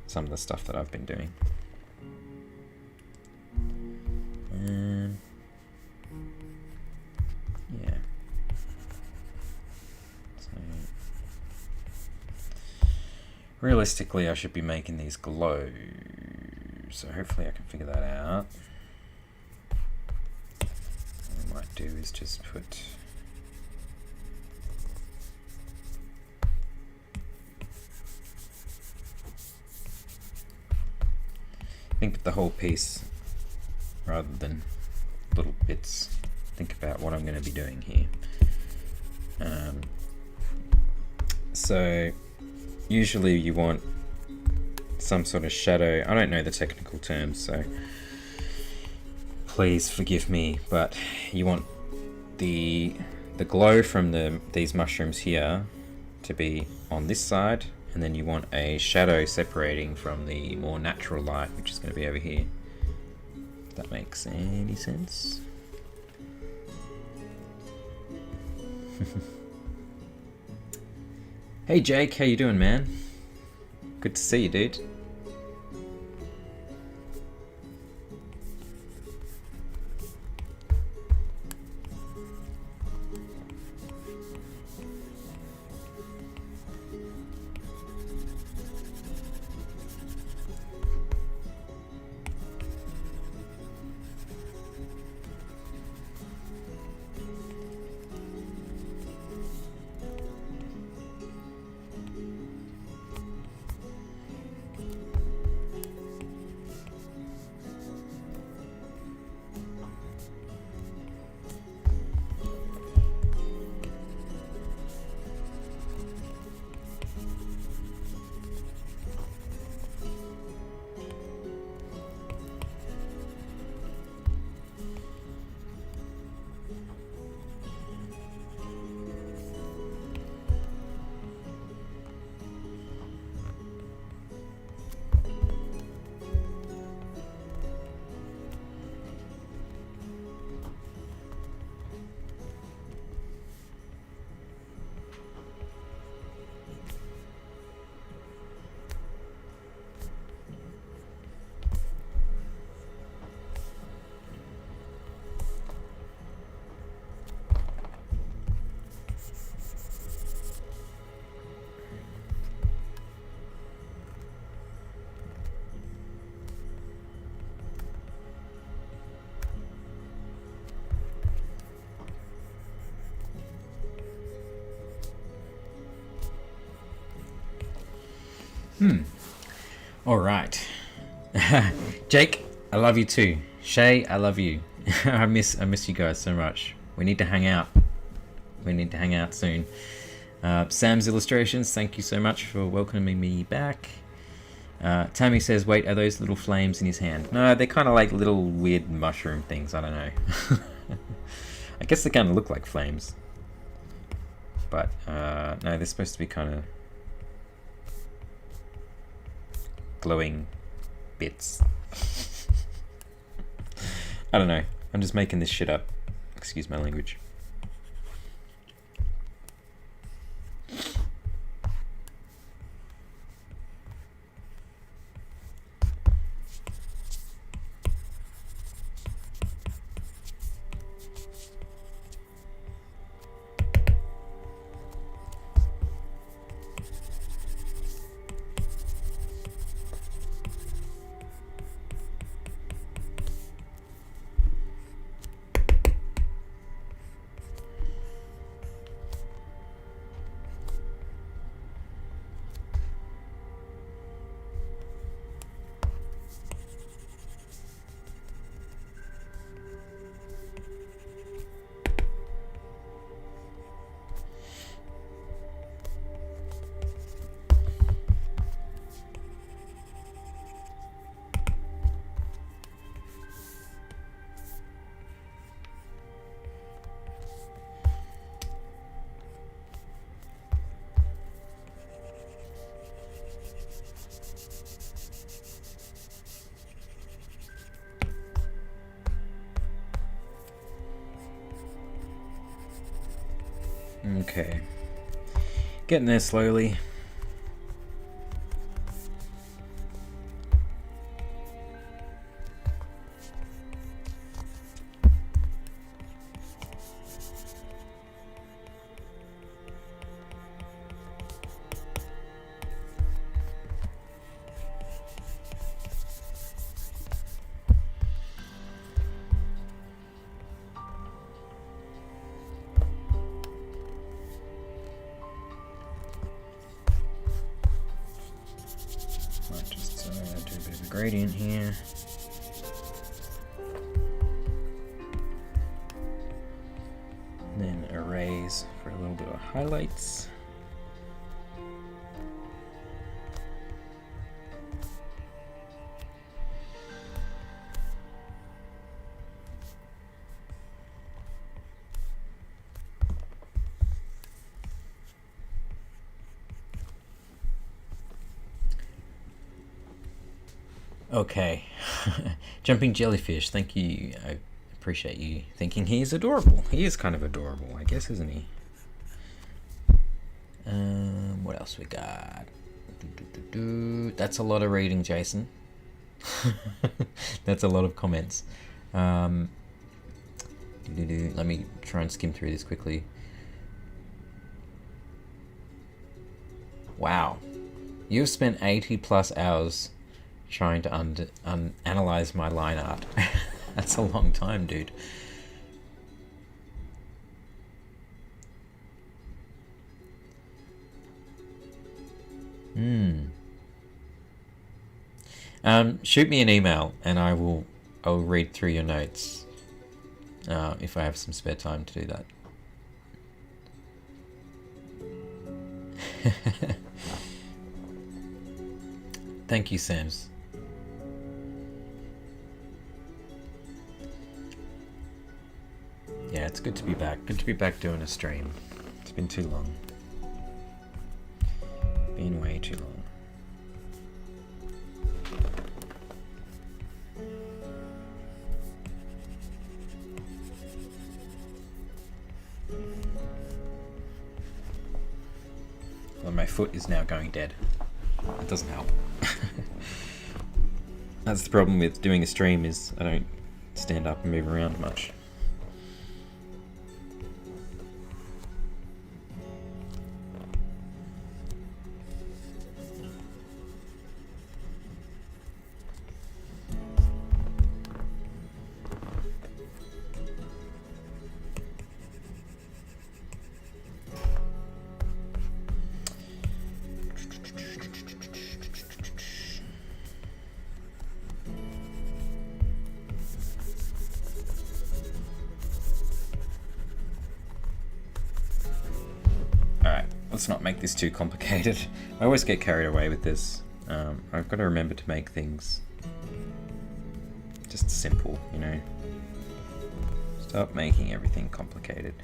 Some of the stuff that I've been doing. Yeah. So realistically, I should be making these glow. So hopefully I can figure that out. What I might do is just put think of the whole piece rather than little bits. Think about what I'm going to be doing here. So usually you want some sort of shadow. I don't know the technical terms, so please forgive me, but you want the glow from these mushrooms here to be on this side, and then you want a shadow separating from the more natural light, which is going to be over here. If that makes any sense. Hey Jake, how you doing, man? Good to see you, dude. All right. Jake, I love you too. Shay, I love you. I miss you guys so much. We need to hang out. We need to hang out soon. Sam's Illustrations, thank you so much for welcoming me back. Tammy says, wait, are those little flames in his hand? No, they're kind of like little weird mushroom things. I don't know. I guess they kind of look like flames. But no, they're supposed to be kind of glowing bits. I don't know. I'm just making this shit up. Excuse my language. Okay. Getting there slowly. Might just do a bit of a gradient here. Then erase for a little bit of highlights. Okay. Jumping jellyfish, thank you. I appreciate you thinking he is adorable. He is kind of adorable, I guess, isn't he? What else we got? That's a lot of reading, Jason. That's a lot of comments. Let me try and skim through this quickly. Wow. You've spent 80 plus hours trying to analyze my line art. That's a long time, dude. Shoot me an email and I'll read through your notes if I have some spare time to do that. Thank you, Sams. Yeah, it's good to be back. Good to be back doing a stream. It's been too long. Been way too long. Well, my foot is now going dead. It doesn't help. That's the problem with doing a stream, is I don't stand up and move around much. Let's not make this too complicated. I always get carried away with this. I've got to remember to make things just simple, you know. Stop making everything complicated.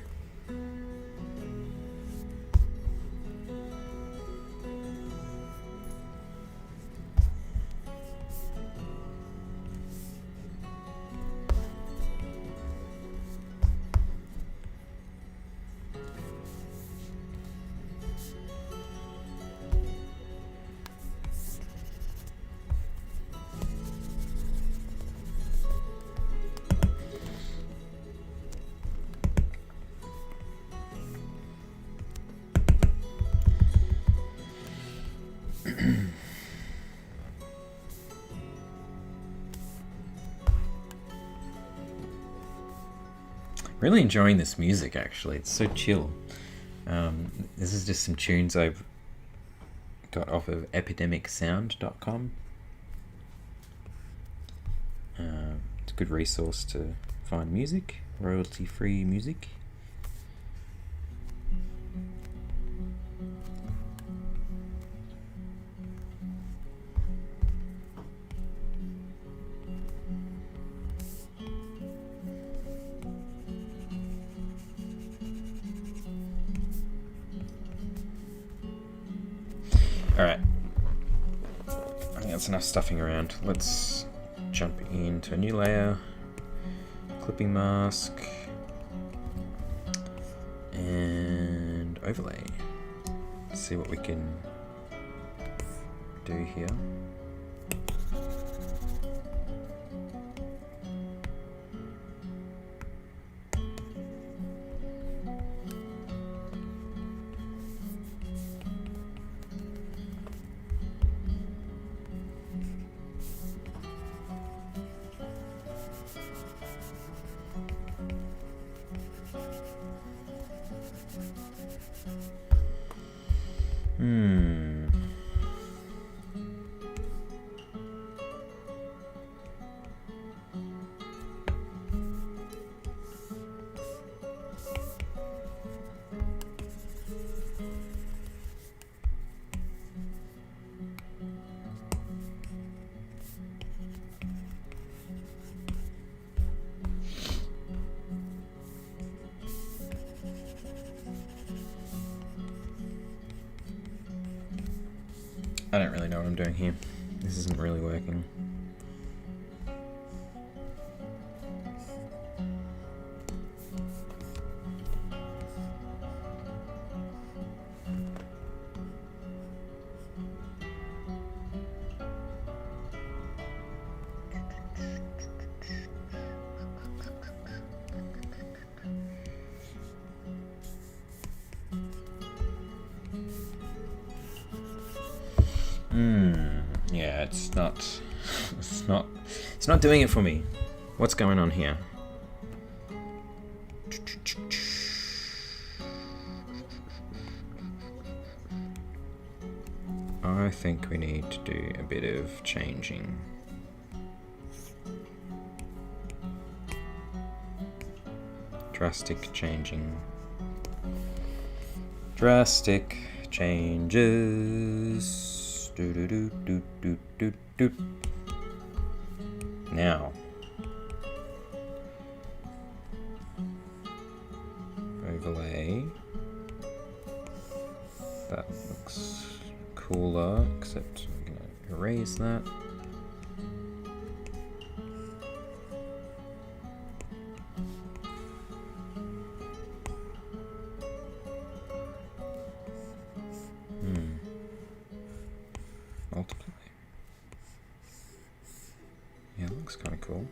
Really enjoying this music, actually. It's so chill. This is just some tunes I've got off of epidemicsound.com. It's a good resource to find music, royalty-free music. Alright, I think that's enough stuffing around. Let's jump into a new layer, clipping mask, and overlay. Let's see what we can do here. I don't really know what I'm doing here. This isn't really working. Yeah, it's not doing it for me. What's going on here? I think we need to do a bit of changing. Drastic changing. Drastic changes. Do do do do do do do. Now, overlay. That looks cooler, except I'm gonna erase that. Multiply. Yeah, it looks kind of cool.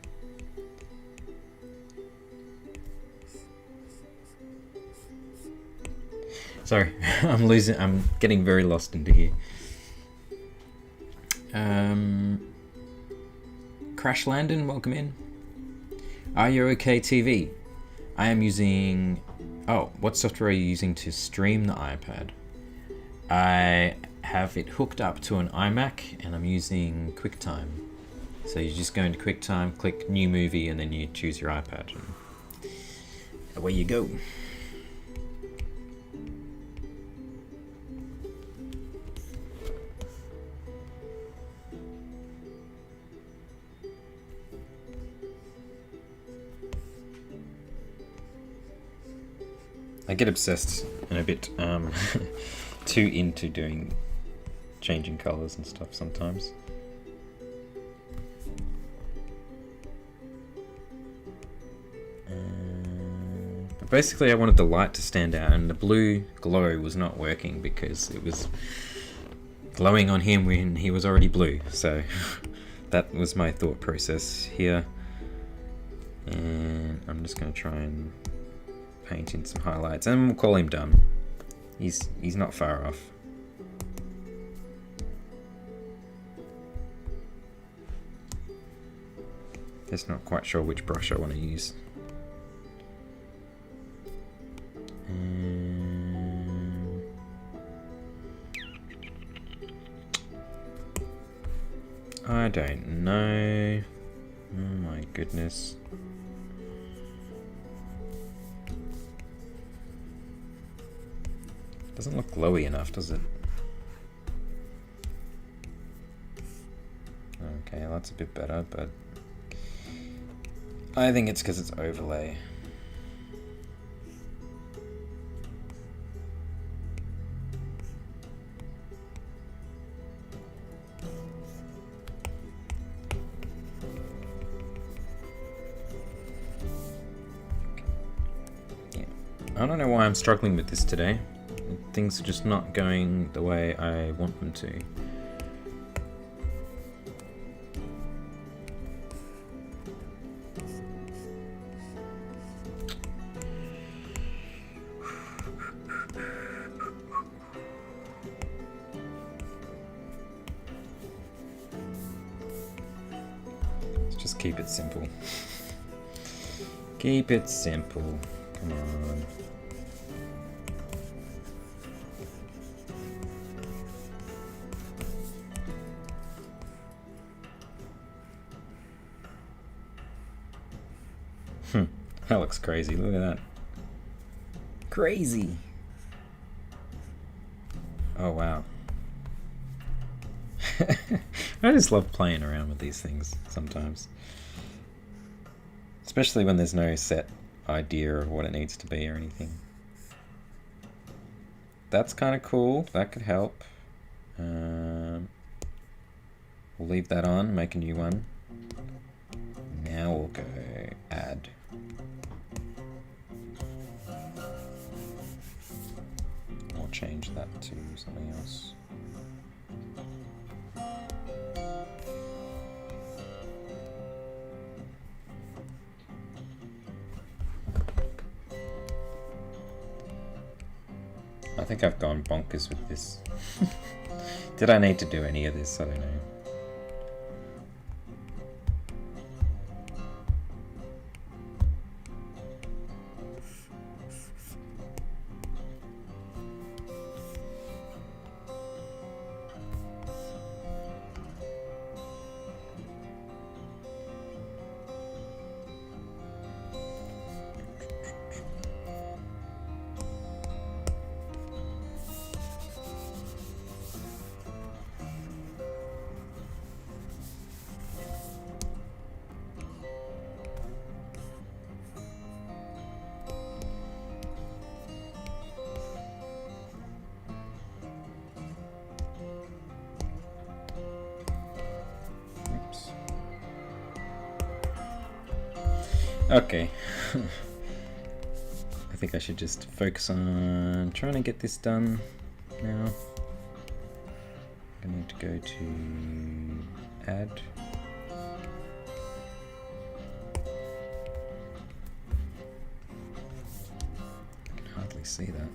Sorry, I'm getting very lost into here. Crash Landon, welcome in. Are you okay TV? I am using... Oh, what software are you using to stream the iPad? I have it hooked up to an iMac and I'm using QuickTime. So you just go into QuickTime, click New Movie, and then you choose your iPad. And away you go. I get obsessed and a bit too into changing colors and stuff sometimes. But basically I wanted the light to stand out, and the blue glow was not working because it was glowing on him when he was already blue. So that was my thought process here. And I'm just going to try and paint in some highlights, and we'll call him done. He's not far off. Just not quite sure which brush I want to use. I don't know. Oh my goodness. Doesn't look glowy enough, does it? Okay, that's a bit better, but I think it's because it's overlay. Yeah, I don't know why I'm struggling with this today. Things are just not going the way I want them to. Just keep it simple. Keep it simple. Come on. That looks crazy. Look at that. Crazy. Oh, wow. I just love playing around with these things sometimes. Especially when there's no set idea of what it needs to be or anything. That's kind of cool. That could help. We'll leave that on, make a new one. Now we'll go add. I'll change that to something else. I think I've gone bonkers with this. Did I need to do any of this? I don't know. Okay. I think I should just focus on trying to get this done now. I need to go to add. I can hardly see that.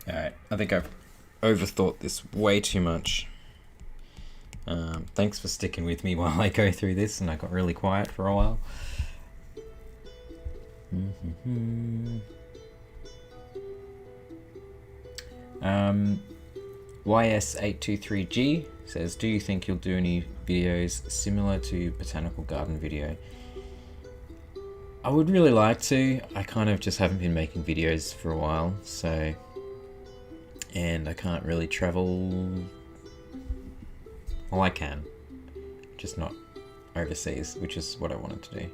Alright, I think I've overthought this way too much. Thanks for sticking with me while I go through this, and I got really quiet for a while. YS823G says, do you think you'll do any videos similar to Botanical Garden video? I would really like to. I kind of just haven't been making videos for a while, so... And I can't really travel... Well, I can. Just not overseas, which is what I wanted to do.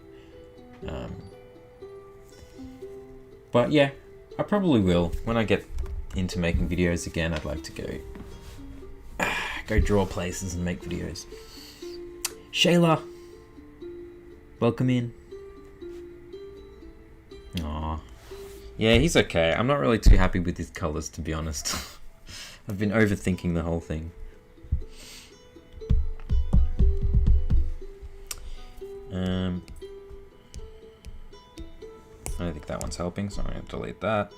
But yeah, I probably will. When I get into making videos again, I'd like to go draw places and make videos. Shayla, welcome in. Aww. Yeah, he's okay. I'm not really too happy with his colours, to be honest. I've been overthinking the whole thing. I don't think that one's helping, so I'm going to delete that.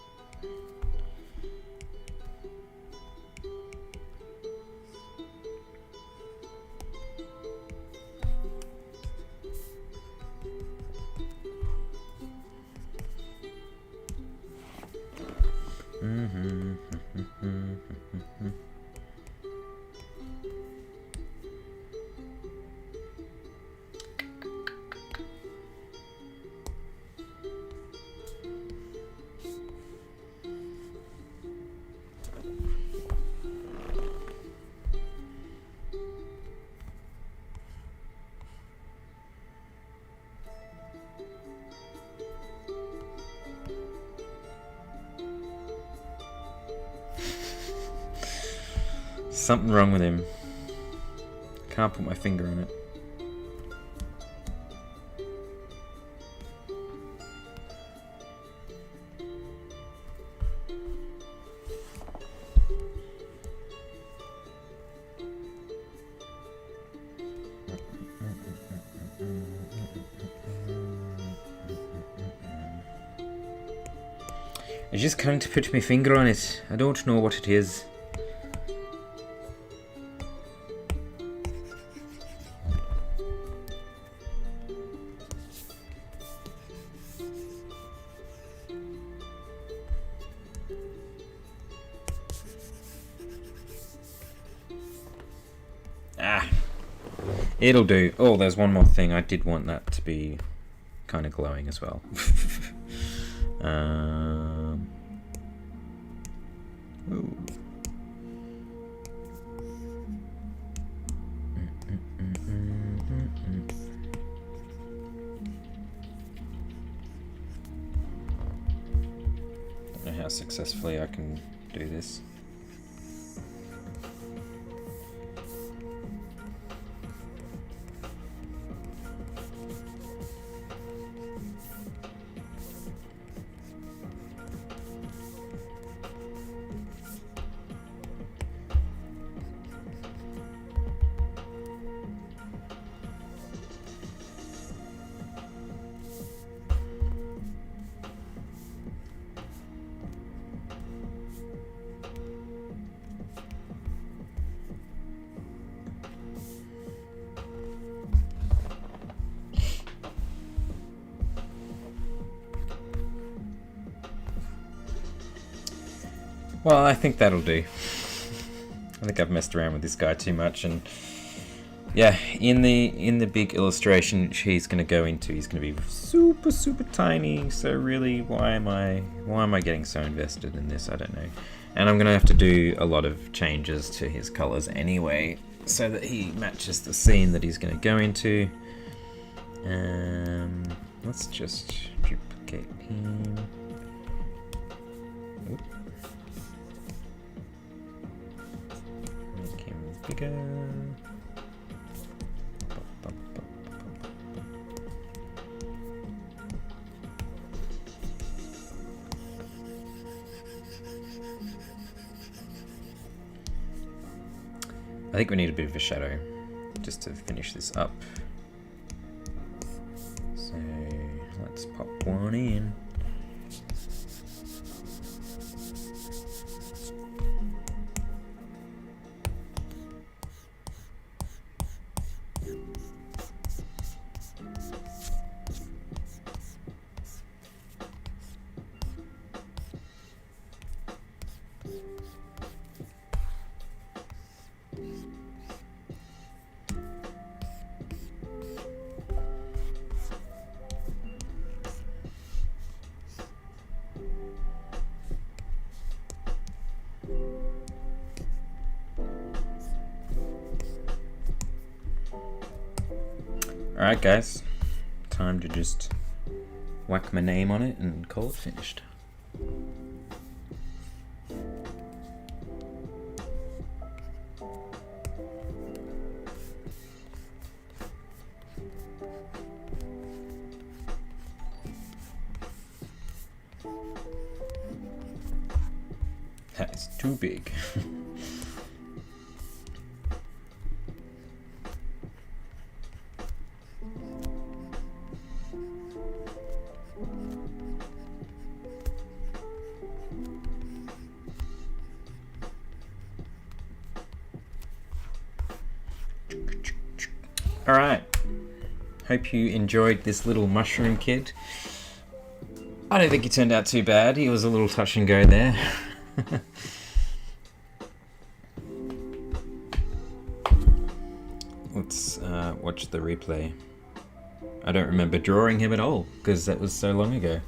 Something wrong with him. Can't put my finger on it. I just can't put my finger on it. I don't know what it is. It'll do. Oh, there's one more thing. I did want that to be kind of glowing as well. Ooh. Don't know how successfully I can do this. Well, I think that'll do. I think I've messed around with this guy too much, and yeah, in the big illustration he's going to go into, he's going to be super tiny. So really, why am I getting so invested in this? I don't know. And I'm going to have to do a lot of changes to his colors anyway, so that he matches the scene that he's going to go into. Let's just duplicate him. Oop. Make him bigger. I think we need a bit of a shadow just to finish this up. So let's pop one in. Alright guys, time to just whack my name on it and call it finished. That's too big. Alright, hope you enjoyed this little mushroom kid. I don't think he turned out too bad, he was a little touch and go there. Let's watch the replay. I don't remember drawing him at all, because that was so long ago.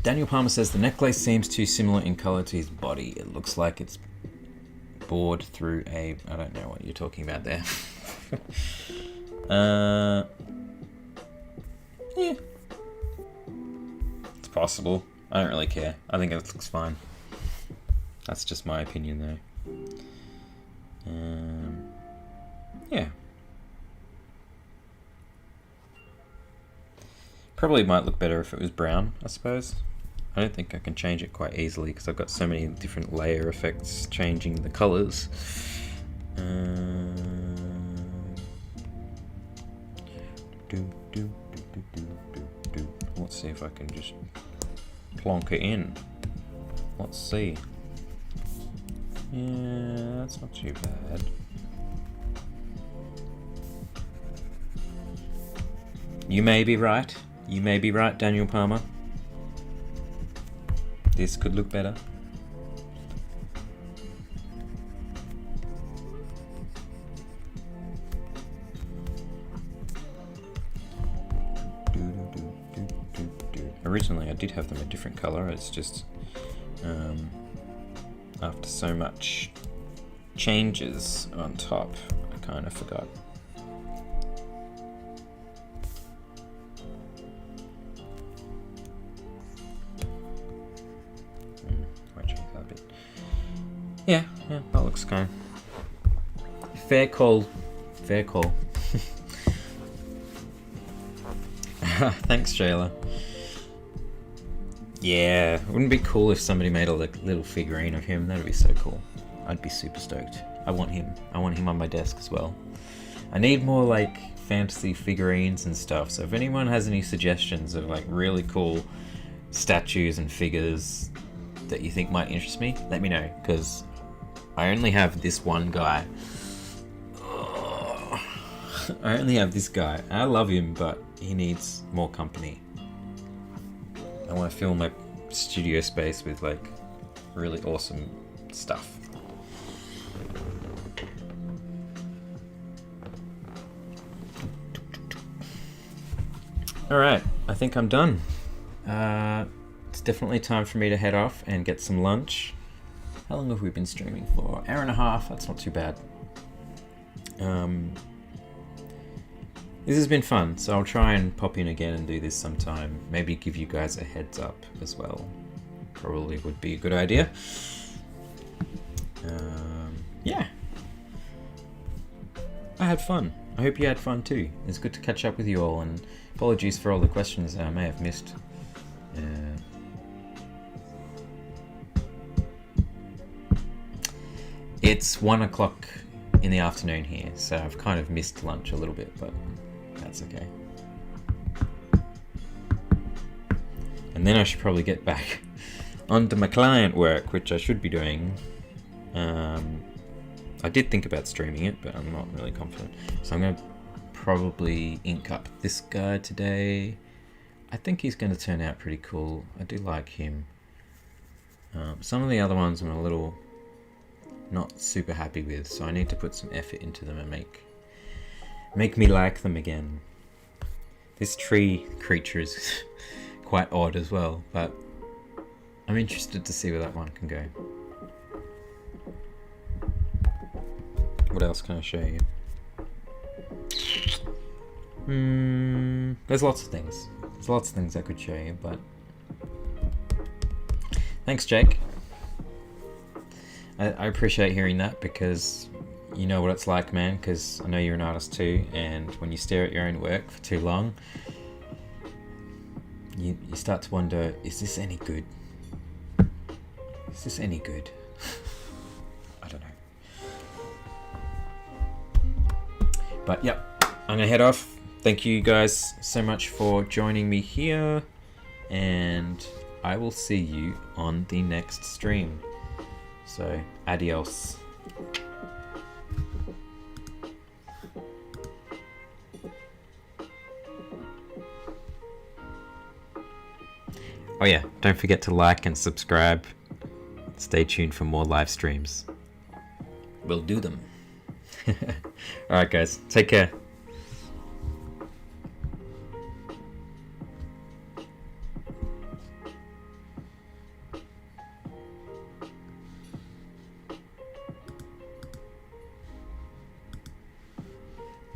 Daniel Palmer says the necklace seems too similar in colour to his body. It looks like it's bored through a... I don't know what you're talking about there. Yeah. It's possible. I don't really care. I think it looks fine. That's just my opinion though. Yeah. Probably might look better if it was brown, I suppose. I don't think I can change it quite easily because I've got so many different layer effects changing the colours. Let's see if I can just plonk it in. Let's see. Yeah, that's not too bad. You may be right. You may be right, Daniel Palmer. This could look better. Originally I did have them a different colour, it's just after so much changes on top, I kind of forgot. Yeah, that looks kind of fair call. Fair call. Thanks, Jayla. Yeah, wouldn't it be cool if somebody made a little figurine of him? That'd be so cool. I'd be super stoked. I want him. I want him on my desk as well. I need more like fantasy figurines and stuff. So if anyone has any suggestions of like really cool statues and figures that you think might interest me, let me know, because I only have this one guy. Oh, I only have this guy. I love him, but he needs more company. I want to fill my studio space with like really awesome stuff. Alright, I think I'm done. It's definitely time for me to head off and get some lunch. How long have we been streaming for? Hour and a half, that's not too bad. This has been fun, so I'll try and pop in again and do this sometime. Maybe give you guys a heads up as well. Probably would be a good idea. Yeah. I had fun. I hope you had fun too. It's good to catch up with you all, and apologies for all the questions that I may have missed. It's 1 o'clock in the afternoon here, so I've kind of missed lunch a little bit, but that's okay. And then I should probably get back onto my client work, which I should be doing. I did think about streaming it, but I'm not really confident. So I'm going to probably ink up this guy today. I think he's going to turn out pretty cool. I do like him. Some of the other ones I'm a little not super happy with, so I need to put some effort into them and make me like them again. This tree creature is quite odd as well, but I'm interested to see where that one can go. What else can I show you? There's lots of things. There's lots of things I could show you, but thanks, Jake. I appreciate hearing that, because you know what it's like, man, because I know you're an artist too, and when you stare at your own work for too long, you start to wonder, is this any good? Is this any good? I don't know. But yep, I'm gonna head off. Thank you guys so much for joining me here, and I will see you on the next stream. So, adios. Oh yeah, don't forget to like and subscribe. Stay tuned for more live streams. We'll do them. Alright guys, take care.